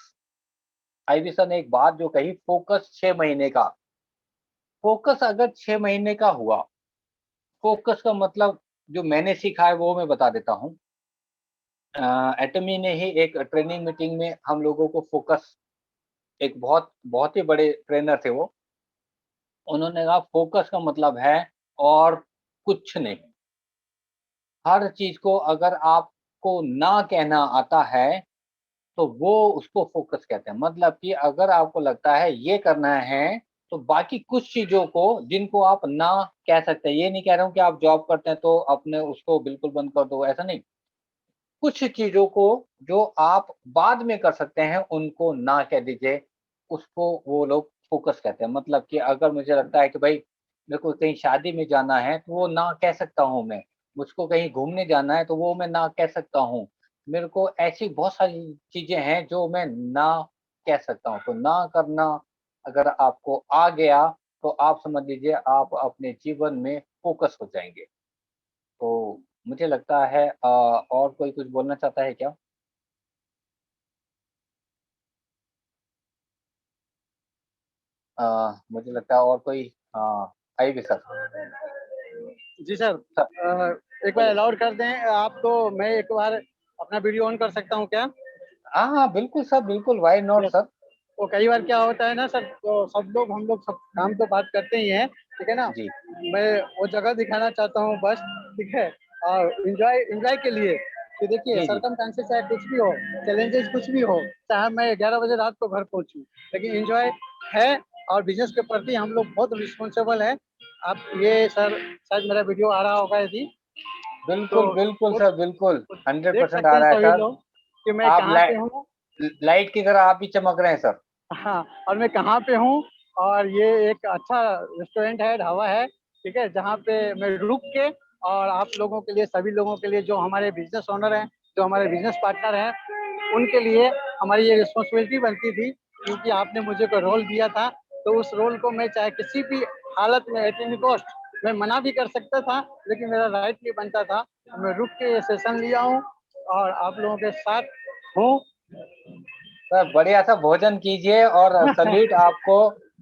आईवी सर ने एक बात जो कही, फ़ोकस 6 महीने का। फ़ोकस अगर 6 महीने का हुआ, फ़ोकस का मतलब जो मैंने सीखा है वो मैं बता देता हूँ। एटमी ने ही एक ट्रेनिंग मीटिंग में हम लोगों को फ़ोकस, एक बहुत ही बड़े ट्रेनर थे वो। उन्होंने कहा फ़ोकस का मतलब है और कुछ नहीं। हर चीज़ को अगर आपको ना कहना आता है, तो वो उसको फ़ोकस कहते हैं। मतलब कि अगर आपको लगता है ये करना है, तो बाकी कुछ चीज़ों को जिनको आप ना कह सकते हैं, ये नहीं कह रहा हूँ कि आप जॉब करते हैं तो अपने उसको बिल्कुल बंद कर दो, ऐसा नहीं। कुछ चीज़ों को जो आप बाद में कर सकते हैं, उनको ना कह दीजिए, उसको वो लोग फ़ोकस कहते हैं। मतलब कि अगर मुझे लगता है कि भई मेरे को कहीं शादी में जाना है, तो वो ना कह सकता हूँ मैं। मुझको कहीं घूमने जाना है, तो वो मैं ना कह सकता हूँ। मेरे को ऐसी बहुत सारी चीज़ें हैं जो मैं ना कह सकता हूँ। तो ना करना अगर आपको आ गया, तो आप समझ लीजिए आप अपने जीवन में फ़ोकस हो जाएँगे। तो मुझे लगता है और कोई कुछ बोलना चाहता है क्या? मुझे लगता है और कोई आइए सर। जी सर, सर एक बार बोलिए। अलाउड कर दें आपको, मैं एक बार अपना वीडियो ऑन कर सकता हूँ क्या? हाँ, हाँ, बिल्कुल सर, बिल्कुल, व्हाई नॉट यस। सर? तो कई बार क्या होता है ना सर, तो सब लोग हम लोग सब काम तो बात करते ही हैं, ठीक है ना? जी, मैं वो जगह दिखाना चाहता हूँ बस, ठीक है? और एंजॉय एंजॉय के लिए कि देखिए जी, जी। सरकमस्टेंसेस चाहे कुछ भी हो, चैलेंजेस कुछ भी हो, चाहे मैं 11 बजे रात को घर पहुंचूं, लेकिन एंजॉय है। और बिजनेस के प्रति हम लोग बहुत रिस्पॉन्सिबल है। आप ये सर, शायद मेरा वीडियो आ रहा होगा, यदि तो बिल्कुल, बिल्कुल वो सर, बिल्कुल, वो देख 100% सकते आ हैं रहा है सभी सर। लोग कि मैं आप कहाँ पे हूँ। लाइट की तरह आप भी चमक रहे हैं सर। हाँ, और मैं कहाँ पे हूँ। और ये एक अच्छा रेस्टोरेंट है, ढाबा है, ठीक है, जहाँ पे मैं रुक के और आप लोगों के लिए, सभी लोगों के लिए, जो हमारे बिजनेस ओनर हैं, जो हमारे बिजनेस पार्टनर हैं, उनके लिए हमारी ये रिस्पॉन्सिबिलिटी बनती थी, क्योंकि आपने मुझे कोई रोल दिया था। तो उस रोल को मैं चाहे किसी भी हालत में, एट एनी कॉस्ट, मैं मना भी कर सकता था, लेकिन मेरा राइट नहीं बनता था। तो मैं रुक के ये सेशन लिया हूँ और आप लोगों के साथ हूँ। सर बढ़िया सा भोजन कीजिए और सैल्यूट आपको।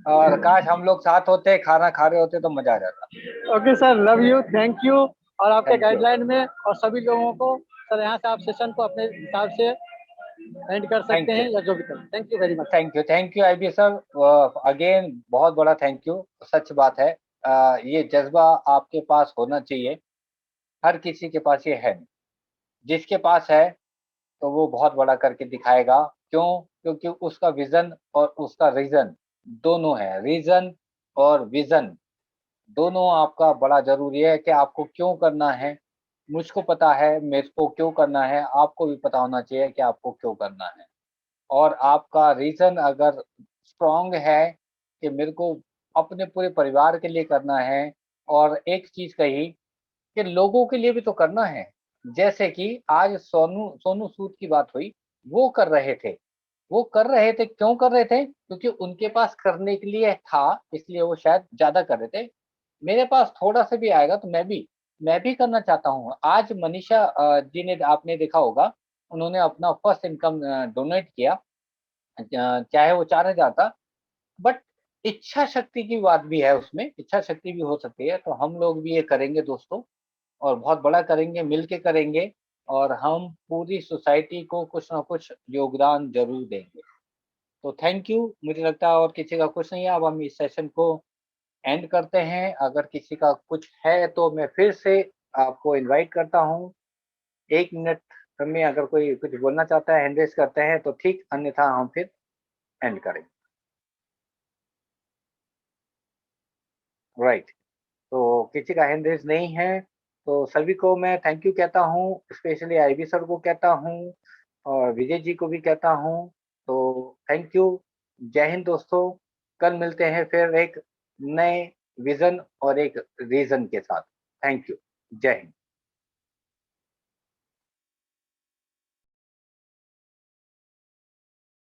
और काश हम लोग साथ होते, खाना खा रहे होते तो मज़ा आ जाता। Okay sir, love you, thank you. और आपके थैंक यू, गाइडलाइन में, और सभी लोगों को सर, यहाँ से आप सेशन को अपने हिसाब से एंड कर सकते थैंक यू। हैं या जो भी करें। Thank you very much. Thank you IB sir. Again बहुत बड़ा थैंक यू। सच बात है, ये जज़्बा आपके पास होना चाहिए। हर किसी के पास ये है। जिसके पास है तो वो बहुत बड़ा करके दिखाएगा। क्यों? क्योंकि उसका विज़न और उसका रीज़न दोनों है। रीज़न और विज़न दोनों आपका बड़ा ज़रूरी है कि आपको क्यों करना है। मुझको पता है मेरे को क्यों करना है, आपको भी पता होना चाहिए कि आपको क्यों करना है। और आपका रीज़न अगर स्ट्रॉन्ग है कि मेरे को अपने पूरे परिवार के लिए करना है, और एक चीज़ कही कि लोगों के लिए भी तो करना है। जैसे कि आज सोनू सोनू सूद की बात हुई, वो कर रहे थे। वो कर रहे थे, क्यों कर रहे थे? क्योंकि उनके पास करने के लिए था, इसलिए वो शायद ज़्यादा कर रहे थे। मेरे पास थोड़ा-सा भी आएगा तो मैं भी करना चाहता हूँ। आज मनीषा जी ने, आपने देखा होगा, उन्होंने अपना फर्स्ट इनकम डोनेट किया। चाहे वो 4,000 था, बट इच्छा शक्ति की बात भी है उसमें, इच्छा शक्ति भी हो सकती है। तो हम लोग भी ये करेंगे दोस्तों, और बहुत बड़ा करेंगे, मिल के करेंगे, और हम पूरी सोसाइटी को कुछ ना कुछ योगदान ज़रूर देंगे। तो थैंक यू। मुझे लगता है और किसी का कुछ नहीं है, अब हम इस सेशन को एंड करते हैं। अगर किसी का कुछ है तो मैं फिर से आपको इनवाइट करता हूँ 1 मिनट में अगर कोई कुछ बोलना चाहता है, हैंड रेज करते हैं तो ठीक, अन्यथा हम फिर एंड करेंगे। राइट, तो किसी का हैंड रेज नहीं है तो सभी को मैं थैंक यू कहता हूँ, स्पेशली आईबी सर को कहता हूँ और विजय जी को भी कहता हूँ। तो थैंक यू, जय हिंद दोस्तों। कल मिलते हैं फिर एक नए विजन और एक रीजन के साथ। थैंक यू, जय हिंद।